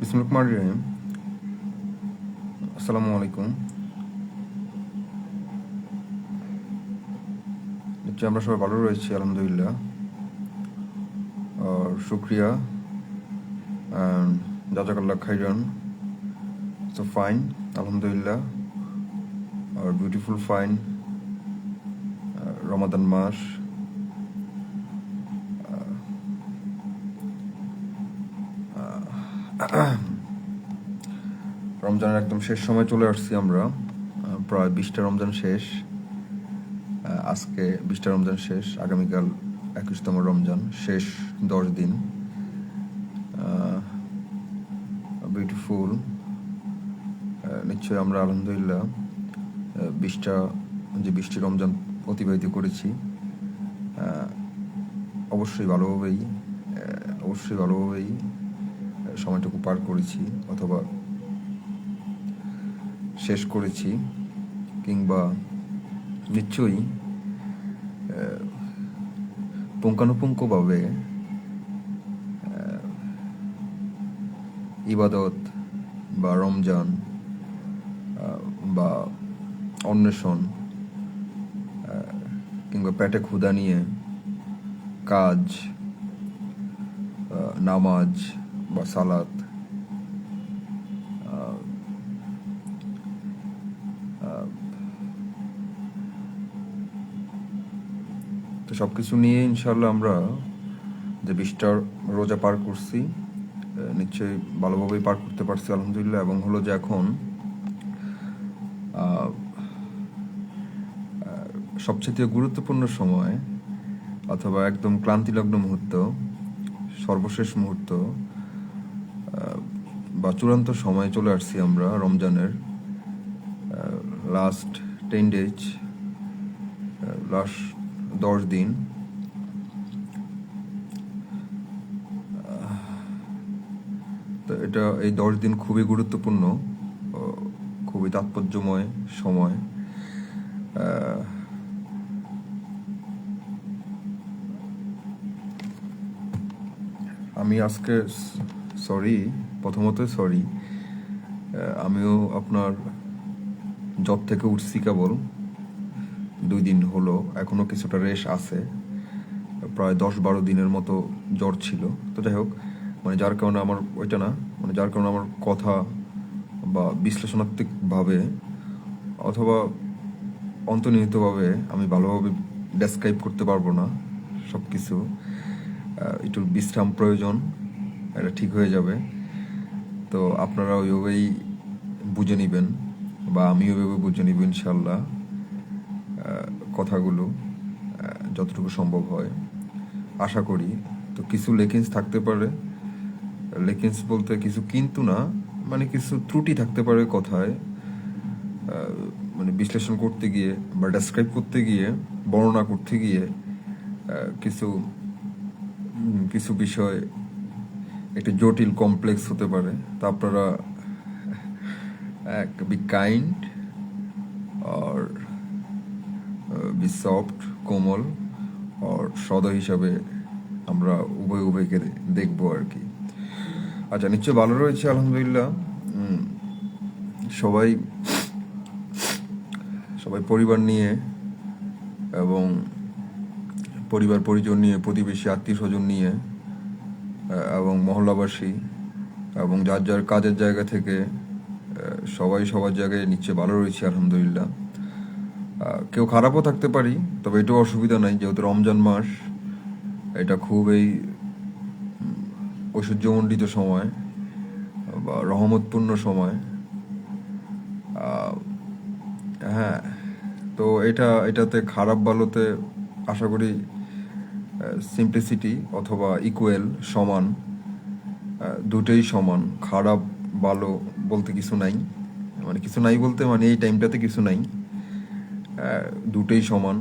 বিসমিল্লাহির আসসালামু আলাইকুম। নিশ্চয়ই আমরা সবাই ভালো রয়েছি আলহামদুলিল্লাহ। আর শুক্রিয়া, জাজাকাল্লাহ খাইরান। সো ফাইন, আলহামদুলিল্লাহ। আর বিউটিফুল ফাইন রমাদান মাস। রমজানের একদম শেষ সময় চলে আসছি আমরা। প্রায় 20টা রমজান শেষ। আজকে 20টা রমজান শেষ, আগামীকাল 21তম রমজান শেষ। 10 দিন বিউটিফুল। নিশ্চয়ই আমরা আলহামদুলিল্লাহ 20টি রমজান অতিবাহিত করেছি। অবশ্যই ভালোভাবেই সময়টুকু পার করেছি অথবা শেষ করেছি, কিংবা নিশ্চয়ই পুঙ্খানুপুঙ্খভাবে ইবাদত বা রমজান বা অন্বেষণ কিংবা পেটে ক্ষুধা নিয়ে কাজ, নামাজ বা সালাত, তো সব কিছু নিয়ে ইনশাল্লাহ আমরা যে 20টা রোজা পার করছি, নিশ্চয়ই ভালোভাবেই পার করতে পারছি আলহামদুলিল্লাহ। এবং হলো যে এখন সবচেয়ে গুরুত্বপূর্ণ সময় অথবা একদম ক্লান্তিলগ্ন মুহূর্ত, সর্বশেষ মুহূর্ত বা চূড়ান্ত সময়ে চলে আসছি আমরা রমজানের। লাস্ট 10 ডেজ, লাস্ট 10 দিন। তো এই 10 দিন খুবই গুরুত্বপূর্ণ, খুবই তাৎপর্যময় সময়। আমি আজকে প্রথমত সরি, আমিও আপনার জব থেকে উঠছি কেবল 2 দিন হলো, এখনো কিছুটা রেশ আছে। প্রায় 10-12 দিনের মতো জ্বর ছিল। তো যাই হোক, যার কারণে আমার কথা বা বিশ্লেষণাত্মকভাবে অথবা অন্তর্নিহিতভাবে আমি ভালোভাবে ডেসক্রাইব করতে পারবো না সব কিছু। একটু বিশ্রাম প্রয়োজন, এটা ঠিক হয়ে যাবে। তো আপনারা ওইভাবেই বুঝে নেবেন বা আমি ওইভাবে বুঝে নিব ইনশাল্লাহ কথাগুলো যতটুকু সম্ভব হয় আশা করি। তো কিছু লেকিংস থাকতে পারে, লেকিংস বলতে কিছু কিন্তু না, কিছু ত্রুটি থাকতে পারে কথায়, বিশ্লেষণ করতে গিয়ে বা ডেসক্রাইব করতে গিয়ে, বর্ণনা করতে গিয়ে কিছু বিষয় একটু জটিল, কমপ্লেক্স হতে পারে। তা আপনারা বি কাইন্ড আর বি সফট, কোমল আর সদয় হিসাবে আমরা উভয়কে দেখবো আর কি। আচ্ছা, নিশ্চয় ভালো রয়েছে আলহামদুলিল্লাহ। সবাই পরিবার নিয়ে এবং পরিবার পরিজন নিয়ে, প্রতিবেশী আত্মীয় স্বজন নিয়ে এবং মহল্লাবাসী এবং যার যার কাজের জায়গা থেকে সবাই সবার জায়গায় নিশ্চয় ভালো রয়েছে আলহামদুলিল্লাহ। কেউ খারাপও থাকতে পারি, তবে এটাও অসুবিধা নাই, যেহেতু রমজান মাস, এটা খুবই ঐশ্বর্যমণ্ডিত সময় বা রহমতপূর্ণ সময়। হ্যাঁ, তো এটাতে খারাপ ভালোতে আশা করি সিম্পলিসিটি অথবা ইকুয়াল, সমান, দুটোই সমান। খারাপ ভালো বলতে কিছু নাই, কিছু নাই বলতে এই টাইমটাতে কিছু নাই, দুটোই সমান।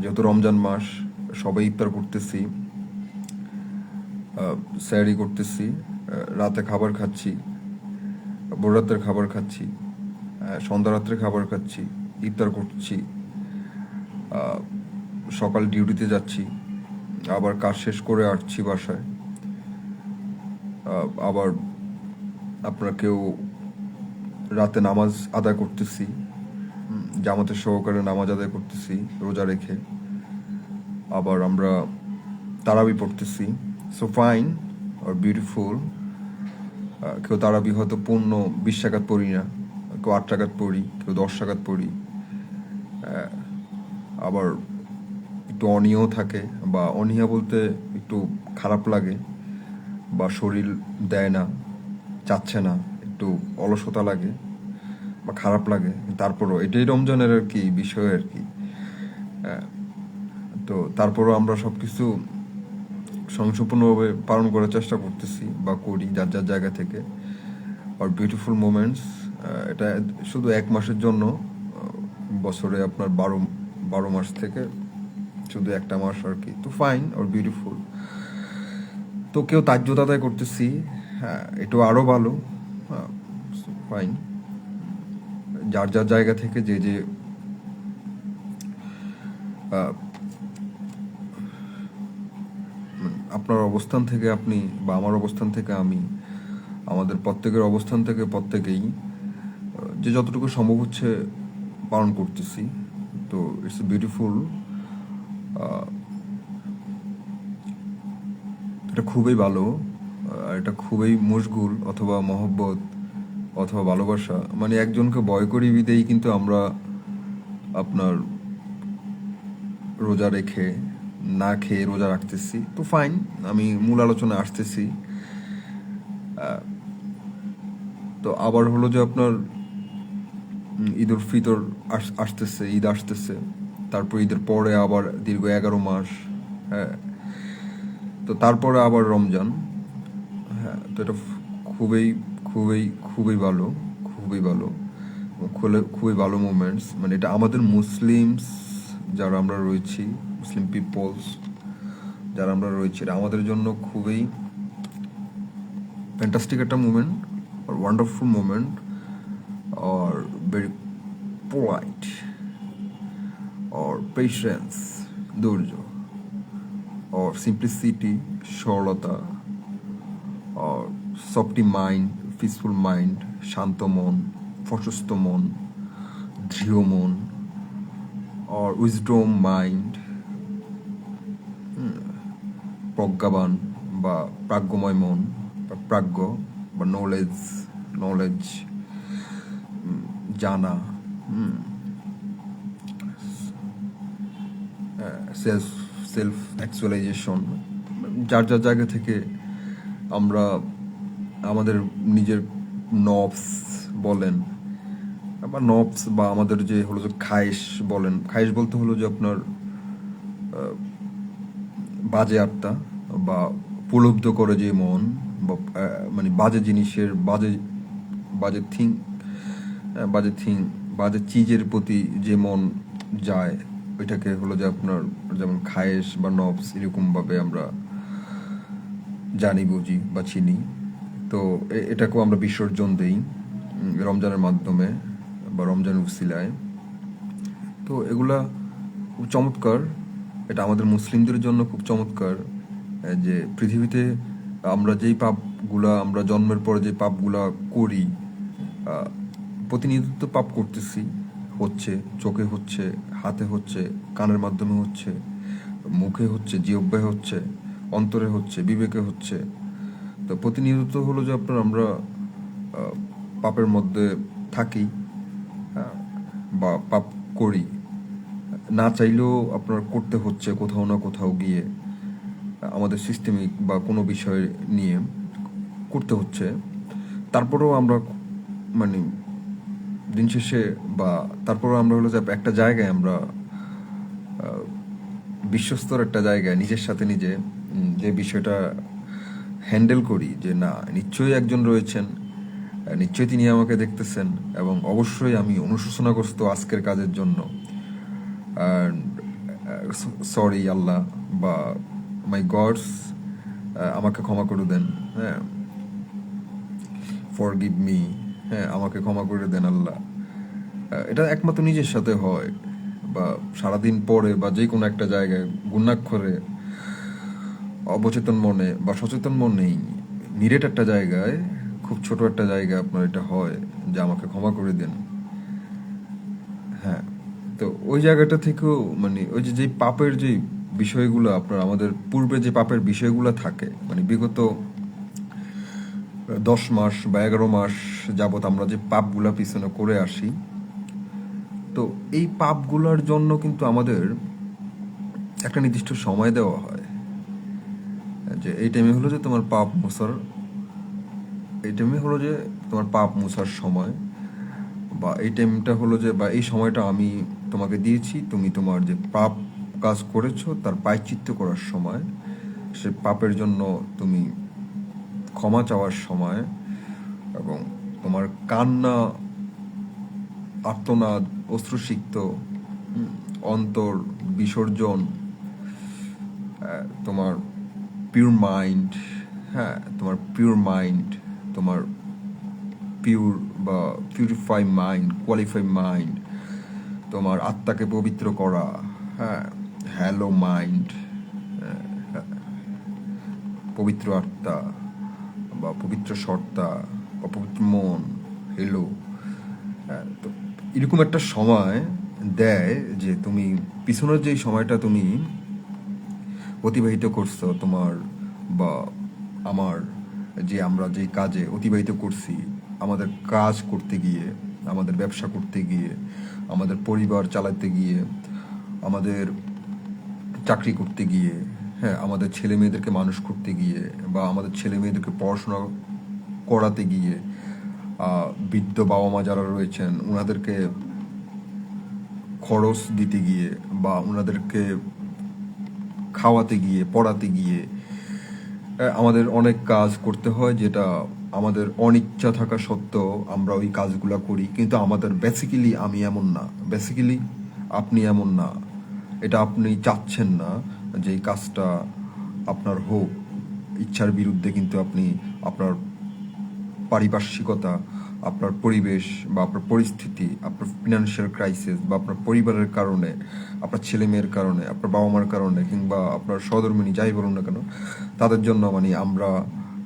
যেহেতু রমজান মাস, সবাই ইফতার করতেছি, স্যারি করতেছি, রাতে খাবার খাচ্ছি, ভোররাতের খাবার খাচ্ছি, সন্ধ্যা রাত্রে খাবার খাচ্ছি, ইফতার করছি, সকাল ডিউটিতে যাচ্ছি, আবার কাজ শেষ করে আসছি বাসায়, আবার আপনারা কেউ রাতে নামাজ আদায় করতেছি, জামাতের সহকারে নামাজ আদায় করতেছি রোজা রেখে, আবার আমরা তারাবি পড়তেছি। সো ফাইন আর বিউটিফুল। কেউ তারাবি হয়তো 20 রাকাত পড়ি না, কেউ 8 রাকাত পড়ি, কেউ 10 রাকাত পড়ি। আবার একটু অনীহাও থাকে, বা অনীহা বলতে একটু খারাপ লাগে, বা শরীর দেয় না, চাচ্ছে না, একটু অলসতা লাগে বা খারাপ লাগে। তারপরও এটাই রমজানের আর কি বিষয় আর কি। তো তারপরও আমরা সব কিছু স্বয়ংসম্পূর্ণভাবে পালন করার চেষ্টা করতেছি বা করি যার যার জায়গা থেকে। আর বিউটিফুল মোমেন্টস, এটা শুধু 1 মাসের জন্য, বছরে আপনার 12 মাস থেকে শুধু একটা মাস আর কি। তো ফাইন আর বিউটিফুল। তো কেউ তাজ্জুদ আদায় করতেছি, হ্যাঁ এটাও আরও ভালো। ফাইন, যার যার জায়গা থেকে যে যে আপনার অবস্থান থেকে আপনি বা আমার অবস্থান থেকে আমি, আমাদের প্রত্যেকের অবস্থান থেকে প্রত্যেকেই যে যতটুকু সম্ভব হচ্ছে পালন করতেছি। তো ইটস বিউটিফুল। এটা খুবই ভালো, আর এটা খুবই মশগুল অথবা মহব্বত অথবা ভালোবাসা। মানে একজনকে ভয় করি বিদেই কিন্তু আমরা আপনার রোজা রেখে না খেয়ে রোজা রাখতেছি। তো ফাইন, আমি মূল আলোচনায় আসতেছি। তো আবার হলো যে আপনার ঈদ উল ফিতর আসতেছে, ঈদ আসতেছে, তারপর ঈদের পরে আবার দীর্ঘ 11 মাস। হ্যাঁ, তো তারপরে আবার রমজান। হ্যাঁ, তো এটা খুবই খুবই খুবই ভালো, খুবই ভালো, খুবই ভালো মোমেন্টস। মানে এটা আমাদের মুসলিমস যারা আমরা রয়েছি, মুসলিম পিপলস যারা আমরা রয়েছি, এটা আমাদের জন্য খুবই ফ্যান্টাস্টিক একটা মুমেন্ট, আর ওয়ান্ডারফুল মোমেন্ট, আর ভেরি পোলাইট, আর পেশেন্স, ধৈর্য, আর সিম্পলিসিটি, সরলতা, আর সফটি মাইন্ড, পিসফুল মাইন্ড, শান্ত মন, প্রশস্ত মন, দৃঢ় মন, আর উইজডম মাইন্ড, প্রজ্ঞাবান বা প্রাজ্ঞময় মন, বা প্রাজ্ঞ বা নলেজ, জানা, সেলফ অ্যাকচুয়ালাইজেশন। যার যার জায়গা থেকে আমরা আমাদের নিজের নফস বলেন, বা নফস বা আমাদের যে হলো যে খায়েশ বলেন, খায়েশ বলতে হলো যে আপনার বাজে আত্মা বা প্রলুব্ধ করে যে মন, বা মানে বাজে জিনিসের বাজে থিং বাজে চিজের প্রতি যে মন যায়, ওইটাকে হলো যে আপনার যেমন খায়েশ বা নফস, এরকমভাবে আমরা জানি, বুঝি বা চিনি। তো এটাকেও আমরা বিসর্জন দেই রমজানের মাধ্যমে বা রমজানের উসিলায়। তো এগুলা খুব চমৎকার। এটা আমাদের মুসলিমদের জন্য খুব চমৎকার যে পৃথিবীতে আমরা যেই পাপগুলা, আমরা জন্মের পরে যে পাপগুলা করি, প্রতিনিয়ত পাপ করতেছি, হচ্ছে চোখে, হচ্ছে হাতে, হচ্ছে কানের মাধ্যমে, হচ্ছে মুখে, হচ্ছে জিহ্বায়, হচ্ছে অন্তরে, হচ্ছে বিবেকে, হচ্ছে। তো প্রতিনিয়ত হলো যে আপনার আমরা পাপের মধ্যে থাকি বা পাপ করি, না চাইলেও আপনার করতে হচ্ছে কোথাও না কোথাও গিয়ে, আমাদের সিস্টেমিক বা কোনো বিষয় নিয়ে করতে হচ্ছে। তারপরেও আমরা মানে দিন শেষে বা তারপরেও আমরা হলো যে একটা জায়গায় আমরা বিশ্বস্তর একটা জায়গায় নিজের সাথে নিজে যে বিষয়টা হ্যান্ডেল করি যে না, নিশ্চয়ই একজন রয়েছেন, নিশ্চয়ই তিনি আমাকে দেখতেছেন, এবং অবশ্যই আমি অনুশোচনাগ্রস্ত আজকের কাজের জন্য। সরি আল্লাহ বা মাই গডস, আমাকে ক্ষমা করে দেন, হ্যাঁ, ফরগিভ মি, হ্যাঁ আমাকে ক্ষমা করে দেন আল্লাহ। এটা একমাত্র নিজের সাথে হয়, বা সারাদিন পরে বা যে কোনো একটা জায়গায় গুণাক্ষরে অবচেতন মনে বা সচেতন মনেই নিরেট একটা জায়গায় খুব ছোট একটা জায়গায় আপনার এটা হয়, যে আমাকে ক্ষমা করে দেন। হ্যাঁ, তো ওই জায়গাটা থেকেও মানে ওই যে যেই পাপের যে বিষয়গুলো আপনার আমাদের পূর্বে যে পাপের বিষয়গুলো থাকে, মানে বিগত 10 মাস বা 11 মাস যাবত আমরা যে পাপগুলা পিছনে করে আসি, তো এই পাপগুলোর জন্য কিন্তু আমাদের একটা নির্দিষ্ট সময় দেওয়া হয়, যে এই টাইমে হলো যে তোমার পাপ মোছার, এই টাইমে হলো যে তোমার পাপ মোছার সময়, বা এই টাইমটা হলো যে, বা এই সময়টা আমি তোমাকে দিয়েছি, তুমি তোমার যে পাপ কাজ করেছো তার প্রায়শ্চিত্ত করার সময়, সে পাপের জন্য তুমি ক্ষমা চাওয়ার সময়, এবং তোমার কান্না, আর্তনাদ, অশ্রুসিক্ত অন্তর বিসর্জন, তোমার পিওর মাইন্ড, হ্যাঁ তোমার পিওর মাইন্ড, তোমার পিওর বা পিউরিফাই মাইন্ড, কোয়ালিফাই মাইন্ড, তোমার আত্মাকে পবিত্র করা, হ্যাঁ হ্যালো মাইন্ড, পবিত্র আত্মা বা পবিত্র সত্তা বা পবিত্র মন, হেলো। তো এরকম একটা সময় দেয় যে তুমি পিছনের যেই সময়টা তুমি অতিবাহিত করছো তোমার বা আমার, যে আমরা যেই কাজে অতিবাহিত করছি, আমাদের কাজ করতে গিয়ে, আমাদের ব্যবসা করতে গিয়ে, আমাদের পরিবার চালাতে গিয়ে, আমাদের চাকরি করতে গিয়ে, হ্যাঁ আমাদের ছেলে মেয়েদেরকে মানুষ করতে গিয়ে, বা আমাদের ছেলে মেয়েদেরকে পড়াশোনা করাতে গিয়ে, বৃদ্ধ বাবা মা যারা রয়েছেন ওনাদেরকে খরচ দিতে গিয়ে, বা ওনাদেরকে খাওয়াতে গিয়ে, পড়াতে গিয়ে, আমাদের অনেক কাজ করতে হয়, যেটা আমাদের অনিচ্ছা থাকা সত্ত্বেও আমরা ওই কাজগুলা করি, কিন্তু আমাদের বেসিক্যালি আমি এমন না, বেসিক্যালি আপনি এমন না, এটা আপনি চাচ্ছেন না যে এই কাজটা আপনার হোক, ইচ্ছার বিরুদ্ধে কিন্তু আপনি আপনার পারিপার্শ্বিকতা, আপনার পরিবেশ বা আপনার পরিস্থিতি, আপনার ফিনান্সিয়াল ক্রাইসিস বা আপনার পরিবারের কারণে, আপনার ছেলে মেয়ের কারণে, আপনার বাবা মার কারণে, কিংবা আপনার সহধর্মিণী যাই বলুন না কেন, তাদের জন্য মানে আমরা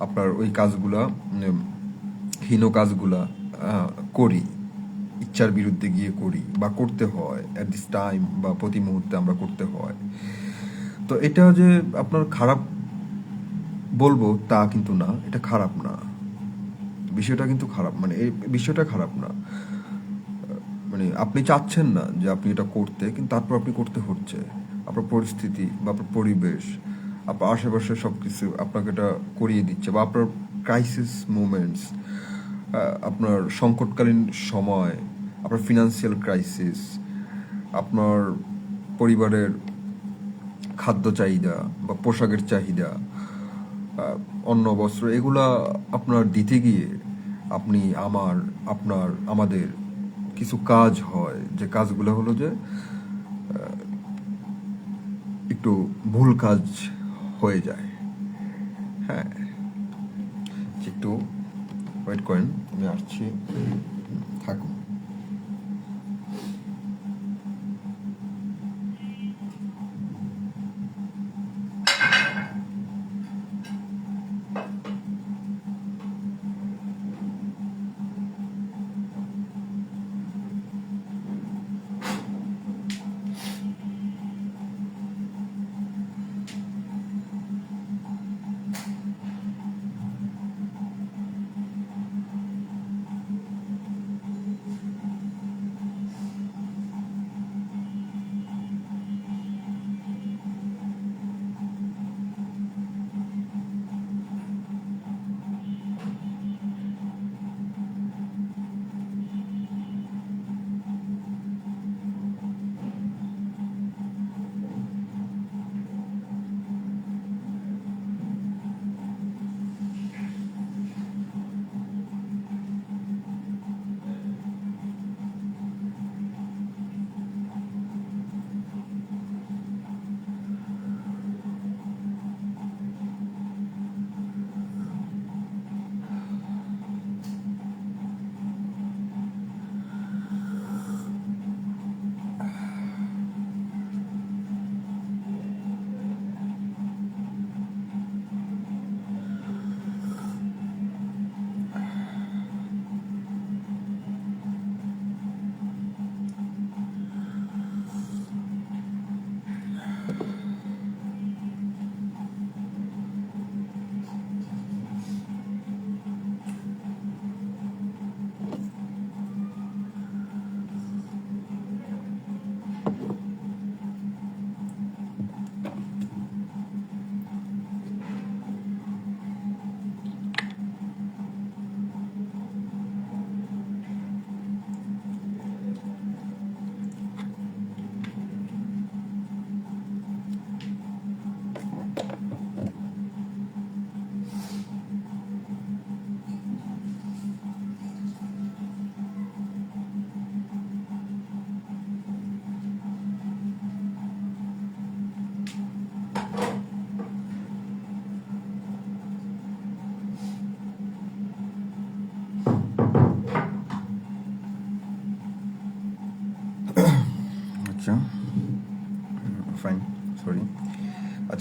আপনার ওই কাজগুলা, হীন কাজগুলা করি, ইচ্ছার বিরুদ্ধে গিয়ে করি বা করতে হয় অ্যাট দিস টাইম, বা প্রতি মুহূর্তে আমরা করতে হয়। তো এটা যে আপনার খারাপ বলবো তা কিন্তু না, এটা খারাপ না, বিষয়টা কিন্তু খারাপ, মানে এই বিষয়টা খারাপ না, মানে আপনি চাচ্ছেন না যে আপনি এটা করতে, কিন্তু তারপর আপনি করতে হচ্ছে, আপনার পরিস্থিতি বা আপনার পরিবেশ, আপনার আশেপাশে সব কিছু আপনাকে এটা করিয়ে দিচ্ছে, বা আপনার ক্রাইসিস মুমেন্টস, আপনার সংকটকালীন সময়, আপনার ফিনান্সিয়াল ক্রাইসিস, আপনার পরিবারের খাদ্য চাহিদা বা পোশাকের চাহিদা, অন্ন বস্ত্র, এগুলা আপনার দিতে গিয়ে আপনি আপনার আমাদের কিছু কাজ হয়, যে কাজগুলো হলো যে একটু ভুল কাজ হয়ে যায়। হ্যাঁ, একটু ওয়েট করেন, আমি আসছি, থাকুন।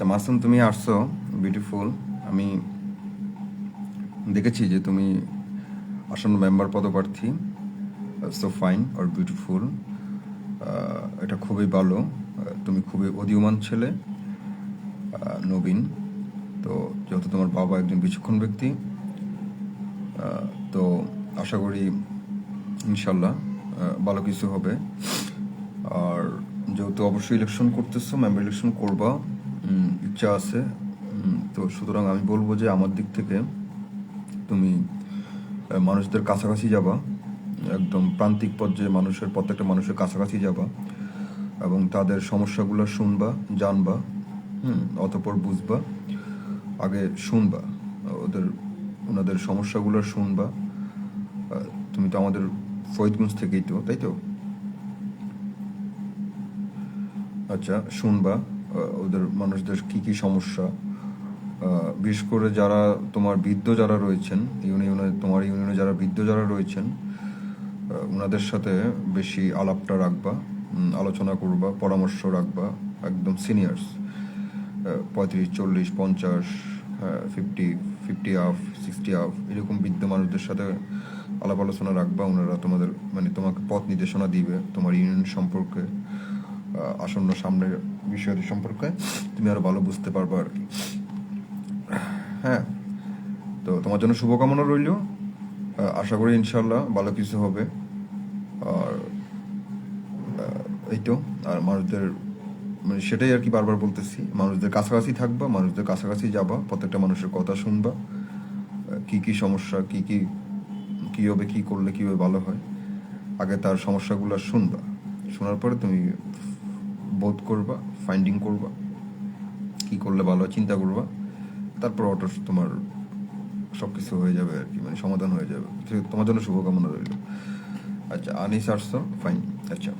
আচ্ছা মাসুম, তুমি আসছো, বিউটিফুল। আমি দেখেছি যে তুমি আসন্ন মেম্বার পদপ্রার্থী। সো ফাইন অর বিউটিফুল, এটা খুবই ভালো। তুমি খুবই উদীয়মান ছেলে, নবীন। তো যেহেতু তোমার বাবা একজন বিচক্ষণ ব্যক্তি, তো আশা করি ইনশাল্লাহ ভালো কিছু হবে। আর যেহেতু অবশ্যই ইলেকশন করতেছো, মেম্বার ইলেকশন করবা, ইচ্ছা আছে। তো সুতরাং আমি বলবো যে আমার দিক থেকে তুমি মানুষদের কাছাকাছি যাবা, একদম প্রান্তিক পর্যায়ে মানুষের, প্রত্যেকটা মানুষের কাছাকাছি যাবা এবং তাদের সমস্যাগুলো শুনবা, জানবা, অতঃপর বুঝবা। আগে শুনবা ওনাদের সমস্যাগুলো শুনবা। তুমি তো আমাদের ফরিদগঞ্জ থেকেই তো, তাই তো? আচ্ছা, শুনবা ওদের মানুষদের কি কি সমস্যা। বিশেষ করে যারা তোমার বৃদ্ধ যারা রয়েছেন ইউনিয়নে, তোমার ইউনিয়নে যারা বৃদ্ধ যারা রয়েছেন, ওনাদের সাথে বেশি আলাপটা রাখবা, আলোচনা করবা, পরামর্শ রাখবা। একদম সিনিয়র্স, 35, 40, 50, 50 আপ, 60 আপ, এরকম বৃদ্ধ মানুষদের সাথে আলাপ আলোচনা রাখবা। ওনারা তোমাদের তোমাকে পথ নির্দেশনা দিবে তোমার ইউনিয়ন সম্পর্কে, আসন্ন সামনের বিষয়টি সম্পর্কে তুমি আরো ভালো বুঝতে পারবে আর কি। হ্যাঁ, তো তোমার জন্য শুভকামনা রইল। আশা করি ইনশাল্লাহ ভালো কিছু হবে। আর এই তো, আর মানুষদের সেটাই আর কি বারবার বলতেছি, মানুষদের কাছাকাছি থাকবা, মানুষদের কাছাকাছি যাবা, প্রত্যেকটা মানুষের কথা শুনবা, কি কি সমস্যা, কি হবে, কি করলে কীভাবে ভালো হয়, আগে তার সমস্যাগুলো শুনবা। শোনার পরে তুমি বোধ করবা, ফাইন্ডিং করবা, কি করলে ভালো হয় চিন্তা করবা। তারপর অটো তোমার সব কিছু হয়ে যাবে আর কি, সমাধান হয়ে যাবে। তোমার জন্য শুভকামনা রইল। আচ্ছা, আনিস আসছো, ফাইন। আচ্ছা,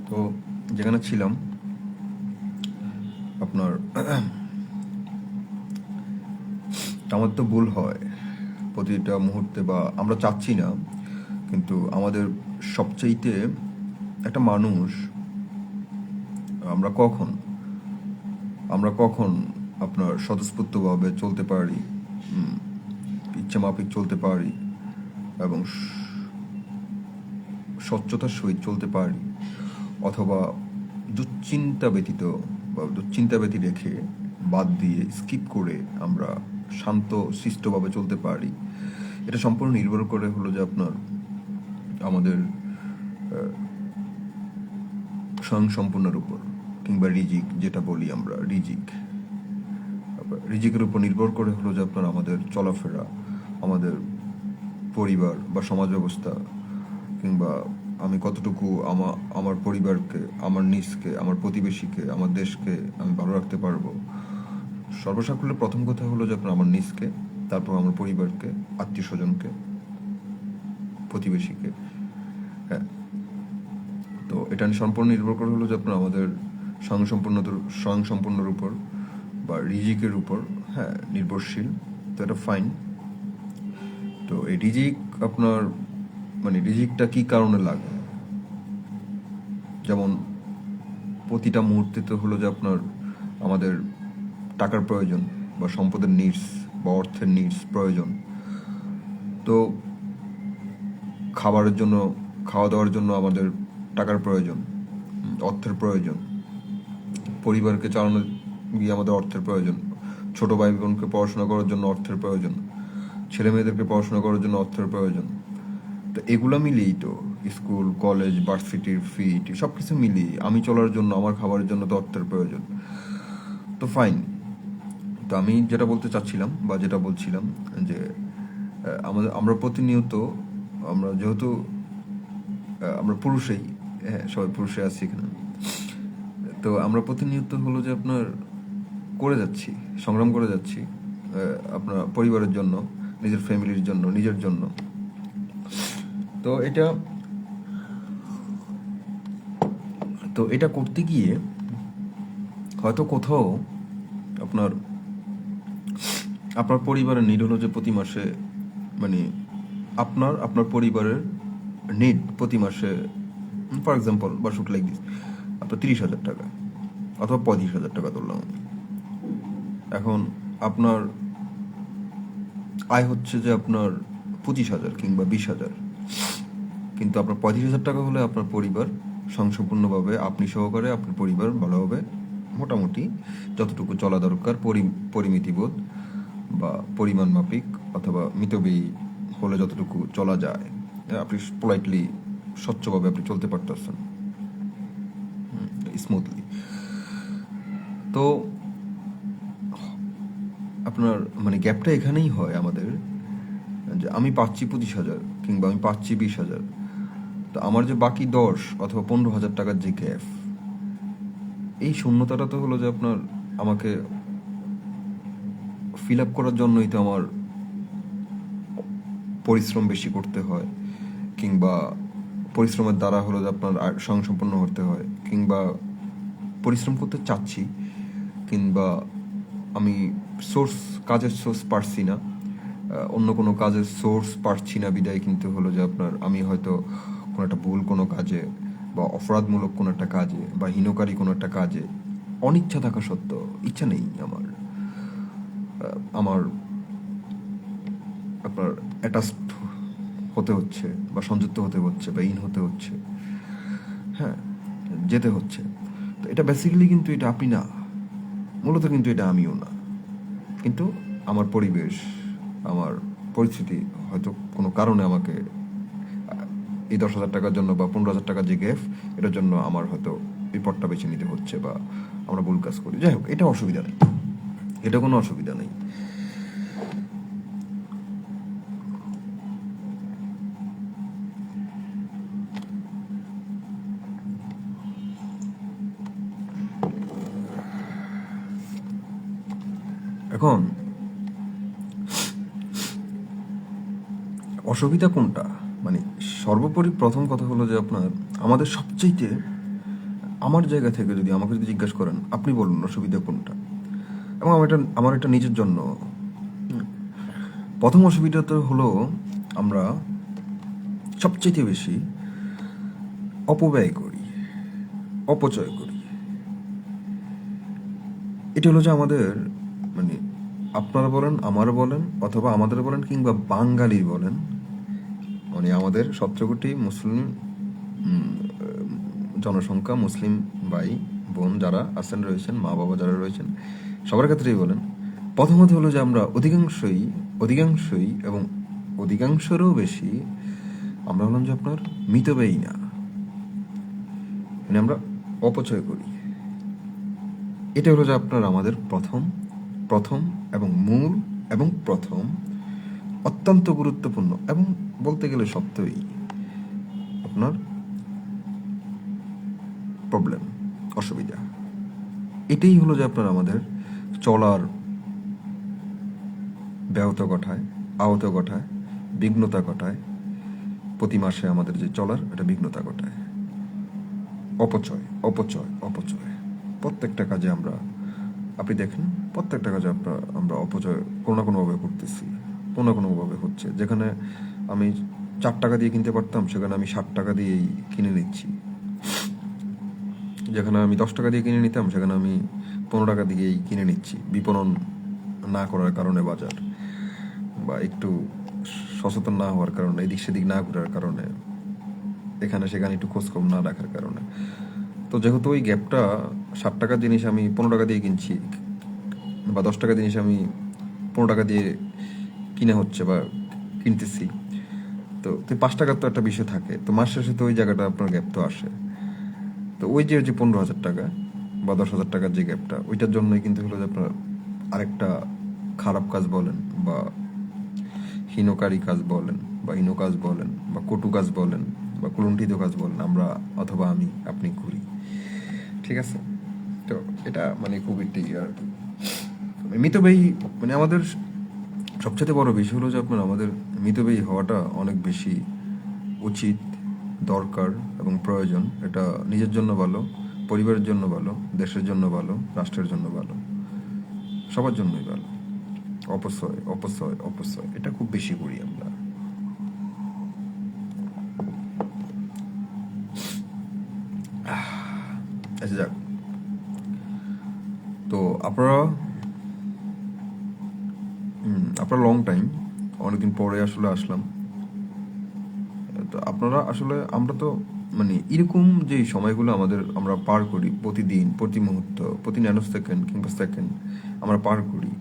তো যেখানে ছিলাম আপনার, আমার তো ভুল হয় প্রতিটা মুহূর্তে, বা আমরা চাচ্ছি না, কিন্তু আমাদের সবচাইতে একটা মানুষ, আমরা কখন আপনার স্বতঃস্ফূর্তভাবে চলতে পারি, ইচ্ছা মাফিক চলতে পারি এবং স্বচ্ছতার সহিত চলতে পারি, অথবা দুশ্চিন্তা ব্যতীত রেখে বাদ দিয়ে স্কিপ করে আমরা শান্ত শিষ্টভাবে চলতে পারি, এটা সম্পূর্ণ নির্ভর করে হলো যে আপনার আমাদের স্বয়ংসম্পূর্ণের উপর, কিংবা রিজিক যেটা বলি আমরা, রিজিকের উপর নির্ভর করে হলো যে আপনার আমাদের চলাফেরা, আমাদের পরিবার বা সমাজ ব্যবস্থা, কিংবা আমি কতটুকু আমার পরিবারকে, আমার নিজকে, আমার প্রতিবেশীকে, আমার দেশকে আমি ভালো রাখতে পারবো। সর্বসাকুল্যে প্রথম কথা হলো যে আপনার আমার নিজকে, তারপর আমার পরিবারকে, আত্মীয় স্বজনকে, প্রতিবেশীকে। হ্যাঁ, তো এটা সম্পূর্ণ নির্ভর করে হলো যে আপনার আমাদের স্বয়ংসম্পূর্ণর উপর বা রিজিকের উপর, হ্যাঁ, নির্ভরশীল। তো এটা ফাইন। তো এই রিজিক আপনার রিজিকটা কি কারণে লাগে, যেমন প্রতিটা মুহূর্তে তো হলো যে আপনার আমাদের টাকার প্রয়োজন বা সম্পদের নিডস বা অর্থের নিডস প্রয়োজন। তো খাবারের জন্য, খাওয়া দাওয়ার জন্য আমাদের টাকার প্রয়োজন, অর্থের প্রয়োজন। পরিবারকে চালানো গিয়ে আমাদের অর্থের প্রয়োজন। ছোট ভাই বোনকে পড়াশোনা করার জন্য অর্থের প্রয়োজন। ছেলে মেয়েদেরকে পড়াশোনা করার জন্য অর্থের প্রয়োজন। তো এগুলো মিলিয়েই তো স্কুল, কলেজ, ভার্সিটির ফি সব কিছু মিলিয়ে আমি চলার জন্য, আমার খাবারের জন্য তো অর্থের প্রয়োজন। তো ফাইন। তো আমি যেটা বলতে চাচ্ছিলাম বা যেটা বলছিলাম যে আমরা প্রতিনিয়ত, আমরা যেহেতু আমরা পুরুষেই, হ্যাঁ সবাই পুরুষে আছি এখানে, তো আমরা প্রতিনিয়ত হলো যে আপনার সংগ্রাম করে যাচ্ছি আপনার পরিবারের জন্য, নিজের ফ্যামিলির জন্য, নিজের জন্য। তো তো এটা করতে গিয়ে হয়তো কোথাও আপনার আপনার পরিবারের নিড হলো যে প্রতি মাসে, মানে আপনার পরিবারের নিড প্রতি মাসে, ফর এক্সাম্পল বা শুট লাইক দিস, আপনার 30,000 টাকা অথবা 35,000 টাকা ধরলাম আমি। এখন আপনার আয় হচ্ছে যে আপনার 25,000 কিংবা 20,000, কিন্তু আপনার 35,000 টাকা হলে আপনার পরিবার স্বয়ংসম্পূর্ণভাবে, আপনি সহকারে আপনার পরিবার ভালোভাবে মোটামুটি যতটুকু চলা দরকার, পরিমিতিবোধ বা পরিমাণ মাফিক অথবা মিতব্যয়ী হলে যতটুকু চলা যায়, আপনি পোলাইটলি স্বচ্ছভাবে আপনি চলতে পারতেছেন স্মুথলি। তো আপনার মানে গ্যাপটা এখানেই হয় আমাদের, যে আমি পাচ্ছি 25,000 কিংবা আমি পাচ্ছি 20,000, তো আমার যে বাকি 10 অথবা 15,000 টাকার যে গ্যাপ, এই শূন্যতাটা তো হলো যে আপনার আমাকে ফিল আপ করার জন্যই তো আমার পরিশ্রম বেশি করতে হয়, কিংবা পরিশ্রমের দ্বারা হলো যে আপনার স্বয়ংসম্পন্ন হতে হয়, কিংবা পরিশ্রম করতে চাচ্ছি, কিংবা আমি কাজের সোর্স পারছি না, অন্য কোনো কাজের সোর্স পারছি না বিদায় কিন্তু হলো যে আপনার আমি হয়তো কোনো একটা ভুল কোনো কাজে বা অপরাধমূলক কোনো একটা কাজে বা হীনকারী কোনো একটা কাজে অনিচ্ছা থাকা সত্ত্বেও, ইচ্ছা নেই আমার, আমার আপনার অ্যাটাচড হতে হচ্ছে বা সংযুক্ত হতে হচ্ছে বা ইন হতে হচ্ছে, হ্যাঁ, যেতে হচ্ছে। তো এটা বেসিক্যালি কিন্তু এটা আপনি না, মূলত কিন্তু এটা আমিও না, কিন্তু আমার পরিবেশ, আমার পরিস্থিতি হয়তো কোনো কারণে আমাকে এই 10,000 টাকার জন্য বা 15,000 টাকার যে গ্যাপ, এটার জন্য আমার হয়তো এই পথটা বেছে নিতে হচ্ছে বা আমরা ভুল কাজ করি। যাই হোক, এটা অসুবিধা নেই, এটা কোনো অসুবিধা নেই। এখন অসুবিধা কোনটা, মানে সর্বোপরি প্রথম কথা হলো যে আপনার আমাদের সবচেয়ে, আমার জায়গা থেকে যদি আমাকে যদি জিজ্ঞাসা করেন, আপনি বলুন অসুবিধা কোনটা, এবং আমার এটা নিজের জন্য প্রথম অসুবিধা তো হলো আমরা সবচেয়ে বেশি অপব্যয় করি, অপচয় করি। এটা হলো যে আমাদের, মানে আপনারা বলেন, আমার বলেন, অথবা আমাদের বলেন, কিংবা বাঙালির বলেন, মানে আমাদের 17 কোটি মুসলিম জনসংখ্যা, মুসলিম ভাই বোন যারা আছেন রয়েছেন, মা বাবা যারা রয়েছেন, সবার ক্ষেত্রেই বলেন, প্রথমত হলো যে আমরা অধিকাংশই এবং অধিকাংশেরও বেশি আমরা হলাম যে আপনার মিতব্যয়ী না, মানে আমরা অপচয় করি। এটা হলো যে আপনার আমাদের প্রথম এবং মূল এবং প্রথম অত্যন্ত গুরুত্বপূর্ণ এবং বলতে গেলে সত্যই আপনার প্রবলেম, অসুবিধা। এটাই হলো যে আপনার আমাদের চলার ব্যাহত ঘটায়, আহত ঘটায়, বিঘ্নতা ঘটায়, প্রতি মাসে আমাদের যে চলার এটা বিঘ্নতা ঘটায়। অপচয়, অপচয়, অপচয়। প্রত্যেকটা কাজে আপনি দেখেন, প্রত্যেকটা কাজে আমরা অপচয় কোনো না কোনোভাবে করতেছি, কোনো না কোনোভাবে হচ্ছে। যেখানে আমি 4 টাকা দিয়ে কিনতে পারতাম, সেখানে আমি 60 টাকা দিয়েই কিনে নিচ্ছি। যেখানে আমি 10 টাকা দিয়ে কিনে নিতাম, সেখানে আমি 15 টাকা দিয়েই কিনে নিচ্ছি, বিপণন না করার কারণে বাজার, বা একটু সচেতন না হওয়ার কারণে, এদিক সেদিক না ঘোরার কারণে, এখানে সেখানে একটু খোঁজখবর না রাখার কারণে। তো যেহেতু ওই গ্যাপটা, 60 টাকার জিনিস আমি 15 টাকা দিয়ে কিনছি, বা 10 টাকার জিনিস আমি 15 টাকা দিয়ে কিনে হচ্ছে বা কিনতেছি, তো 5 টাকার তো একটা বিষয় থাকে। তো মাস শেষে তো ওই জায়গাটা আপনার গ্যাপ তো আসে। তো ওই যে 15,000 টাকা বা 10,000 টাকার যে গ্যাপটা, ওইটার জন্যই কিন্তু হলো যে আপনার আরেকটা খারাপ কাজ বলেন বা হীনকারী কাজ বলেন বা হীন কাজ বলেন বা কটু কাজ বলেন বা কুলুণ্ঠিত কাজ বলেন, আমরা অথবা আপনি করি। ঠিক আছে? তো এটা মানে খুব একটি আর কি মিতব্যয়ী, মানে আমাদের সবচেয়ে বড় বিষয় হলো যে আপনার আমাদের মিতব্যয়ী হওয়াটা অনেক বেশি উচিত, দরকার এবং প্রয়োজন। এটা নিজের জন্য ভালো, পরিবারের জন্য ভালো, দেশের জন্য ভালো, রাষ্ট্রের জন্য ভালো, সবার জন্যই ভালো। অপচয় অপচয় অপচয় এটা খুব বেশি করি আমরা। আচ্ছা যাক, তো আপনারা লং টাইম, অনেকদিন পরে আসলে আসলাম। তো আপনারা আসলে, আমরা তো মানে এরকম যে সময়গুলো আমরা পার করি প্রতিদিন, প্রতি মুহূর্ত, প্রতি ন্যানো সেকেন্ড কিংবা সেকেন্ড আমরা পার করি,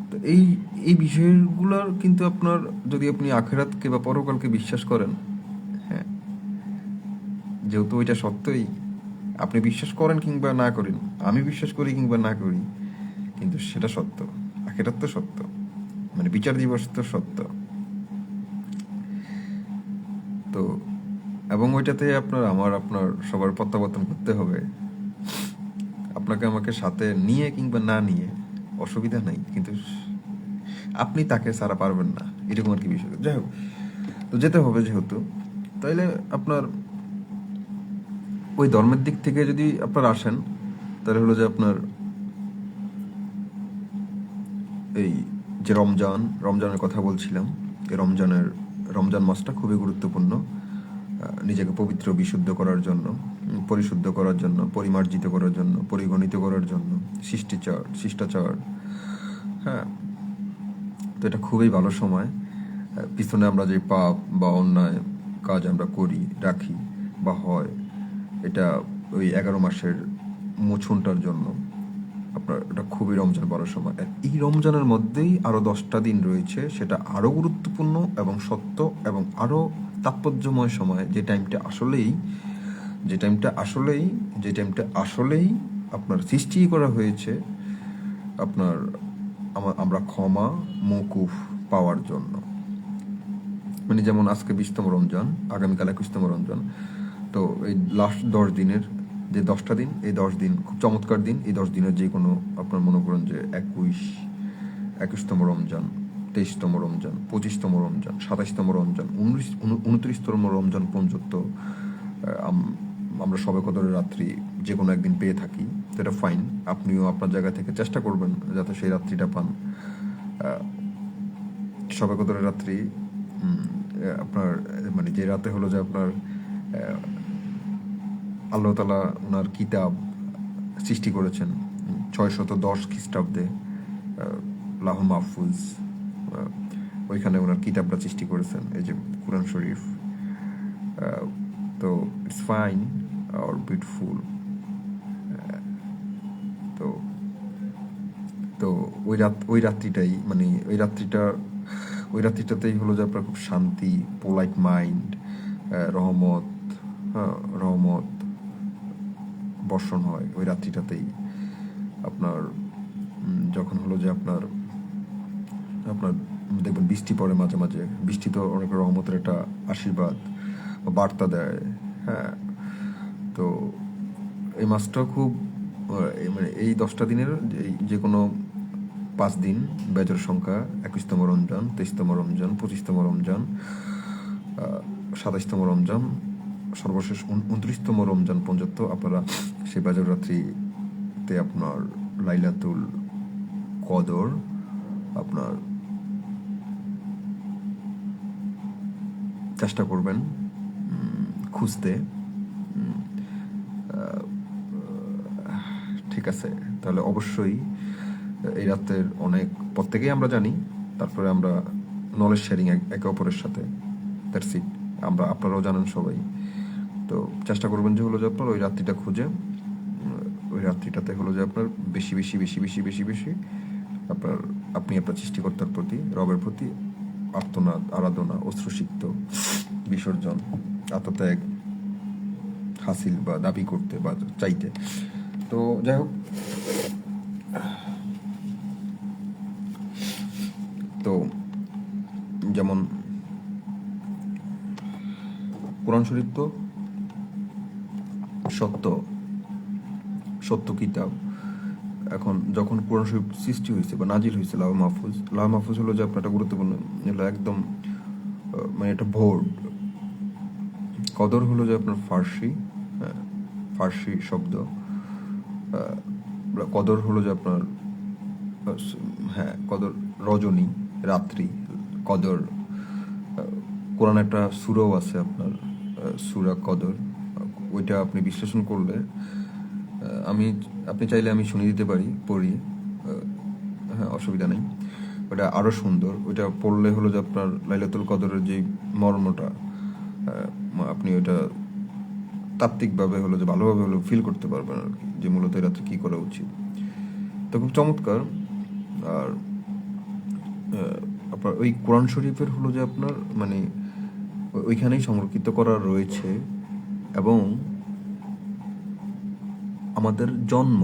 তো এই এই বিষয়গুলোর কিন্তু আপনার, যদি আপনি আখেরাতকে বা পরকালকে বিশ্বাস করেন, হ্যাঁ, যেহেতু ওইটা সত্যই, আপনি বিশ্বাস করেন কিংবা না করেন, আমি বিশ্বাস করি কিংবা না করি, কিন্তু সেটা সত্য। আখেরাত তো সত্য, মানে বিচার দিবস তো সত্য। তো এবং ওইটাতে আপনার সবার প্রত্যাবর্তন করতে হবে। আপনাকে আমাকে সাথে নিয়ে কিংবা না নিয়ে অসুবিধা নাই, কিন্তু আপনি তাকে ছাড়া পারবেন না, এরকম আর কি বিষয়। যাই হোক, তো যেতে হবে যেহেতু, তাইলে আপনার ওই ধর্মের দিক থেকে যদি আপনার আসেন, তাহলে হলো যে আপনার এই যে রমজানের কথা বলছিলাম, এই রমজান মাসটা খুবই গুরুত্বপূর্ণ নিজেকে পবিত্র বিশুদ্ধ করার জন্য, পরিশুদ্ধ করার জন্য, পরিমার্জিত করার জন্য, পরিগণিত করার জন্য, শিষ্টাচার, হ্যাঁ। তো এটা খুবই ভালো সময়। পিছনে আমরা যে পাপ বা অন্যায় কাজ আমরা করি, রাখি বা হয়, এটা ওই 11 মাসের মোচনটার জন্য আপনার এটা খুবই রমজান ভালো সময়। এই রমজানের মধ্যেই আরও 10টা দিন রয়েছে, সেটা আরও গুরুত্বপূর্ণ এবং সত্য এবং আরও তাৎপর্যময় সময়, যে টাইমটা আসলেই আপনার সৃষ্টি করা হয়েছে আপনার আমরা ক্ষমা মওকুফ পাওয়ার জন্য। মানে যেমন আজকে 20তম রমজান, আগামীকাল 21তম রমজান। তো এই লাস্ট 10 দিনের যে 10টা দিন, এই 10 দিন খুব চমৎকার দিন। এই 10 দিনের যে কোনো আপনার মনে করেন যে 21তম রমজান, 23তম রমজান, 25তম রমজান, 27তম রমজান, 29তম রমজান পর্যন্ত আমরা শবে কদরের রাত্রি যে কোনো একদিন পেয়ে থাকি, তো এটা ফাইন। আপনিও আপনার জায়গা থেকে চেষ্টা করবেন যাতে সেই রাত্রিটা পান। শবে কদরের রাত্রি আপনার মানে যে রাতে হলো যে আপনার আল্লাহ তাআলা ওনার কিতাব সৃষ্টি করেছেন 610 খ্রিস্টাব্দে, লাহ মাহফুজ, ওইখানে ওনার কিতাবটা সৃষ্টি করেছেন, এই যে কুরআন শরীফ। তো ইটস ফাইন আর বিউটিফুল। তো তো ওই রাত্রিটাই, মানে ওই রাত্রিটাতেই হলো যে আপনার খুব শান্তি, পোলাইট মাইন্ড, রহমত বর্ষণ হয় ওই রাত্রিটাতেই। আপনার যখন হলো যে আপনার দেখবেন বৃষ্টি পড়ে মাঝে মাঝে, বৃষ্টি তো অনেক রহমতের একটা আশীর্বাদ বার্তা দেয়, হ্যাঁ। তো এই মাসটা খুব মানে এই 10টা দিনের যে কোনো 5 দিন বেজর সংখ্যা 21তম রমজান, 23তম রমজান, 25তম রমজান, 27তম রমজান, সর্বশেষ 29তম রমজান পর্যন্ত আপনারা সেই বেজর রাত্রিতে আপনার লাইলাতুল কদর আপনার চেষ্টা করবেন খুঁজতে। ঠিক আছে, তাহলে অবশ্যই এই রাতের অনেক প্রত্যেকেই আমরা জানি, তারপরে আমরা নলেজ শেয়ারিং একে অপরের সাথে, দ্যাটস ইট। আপনারাও জানেন সবাই। তো চেষ্টা করবেন যে হলো যে আপনার ওই রাত্রিটা খুঁজে, ওই রাত্রিটাতে হলো যে আপনার বেশি বেশি বেশি বেশি বেশি বেশি আপনি আপনার সৃষ্টিকর্তার প্রতি, রবের প্রতি আর্তনাদ, আরাধনা, অশ্রুসিক্ত বিসর্জন, আত্মত্যাগ হাসিল বা দাবি করতে বা চাইতে। তো যাই হোক, তো যেমন কোরআন শরীফ তো সত্য কিতাব। এখন যখন কোরআন শরীফ সৃষ্টি হয়েছে বা নাজিল হয়েছে, লাহ মাহফুজ হলো যে আপনার একটা গুরুত্বপূর্ণ, একদম মানে একটা বোর্ড। কদর হলো যে আপনার ফার্সি, ফার্সি শব্দ। কদর হলো যে আপনার, হ্যাঁ কদর রজনী, রাত্রি, কদর। কোরআন একটা সূরাও আছে আপনার, সূরা কদর। ওইটা আপনি বিশ্লেষণ করলে আপনি চাইলে আমি শুনিয়ে দিতে পারি, পড়ি। হ্যাঁ, অসুবিধা নেই। ওটা আরও সুন্দর। ওইটা পড়লে হলো যে আপনার লাইলাতুল কদরের যে মর্মটা, আপনি ওইটা তাত্ত্বিকভাবে হলো যে ভালোভাবে হলো ফিল করতে পারবেন আর কি, যে মূলত এই রাত্রে কী করা উচিত। তো খুব চমৎকার। আর আপনার ওই কোরআন শরীফের হলো যে আপনার মানে ওইখানেই সংরক্ষিত করা রয়েছে, এবং আমাদের জন্ম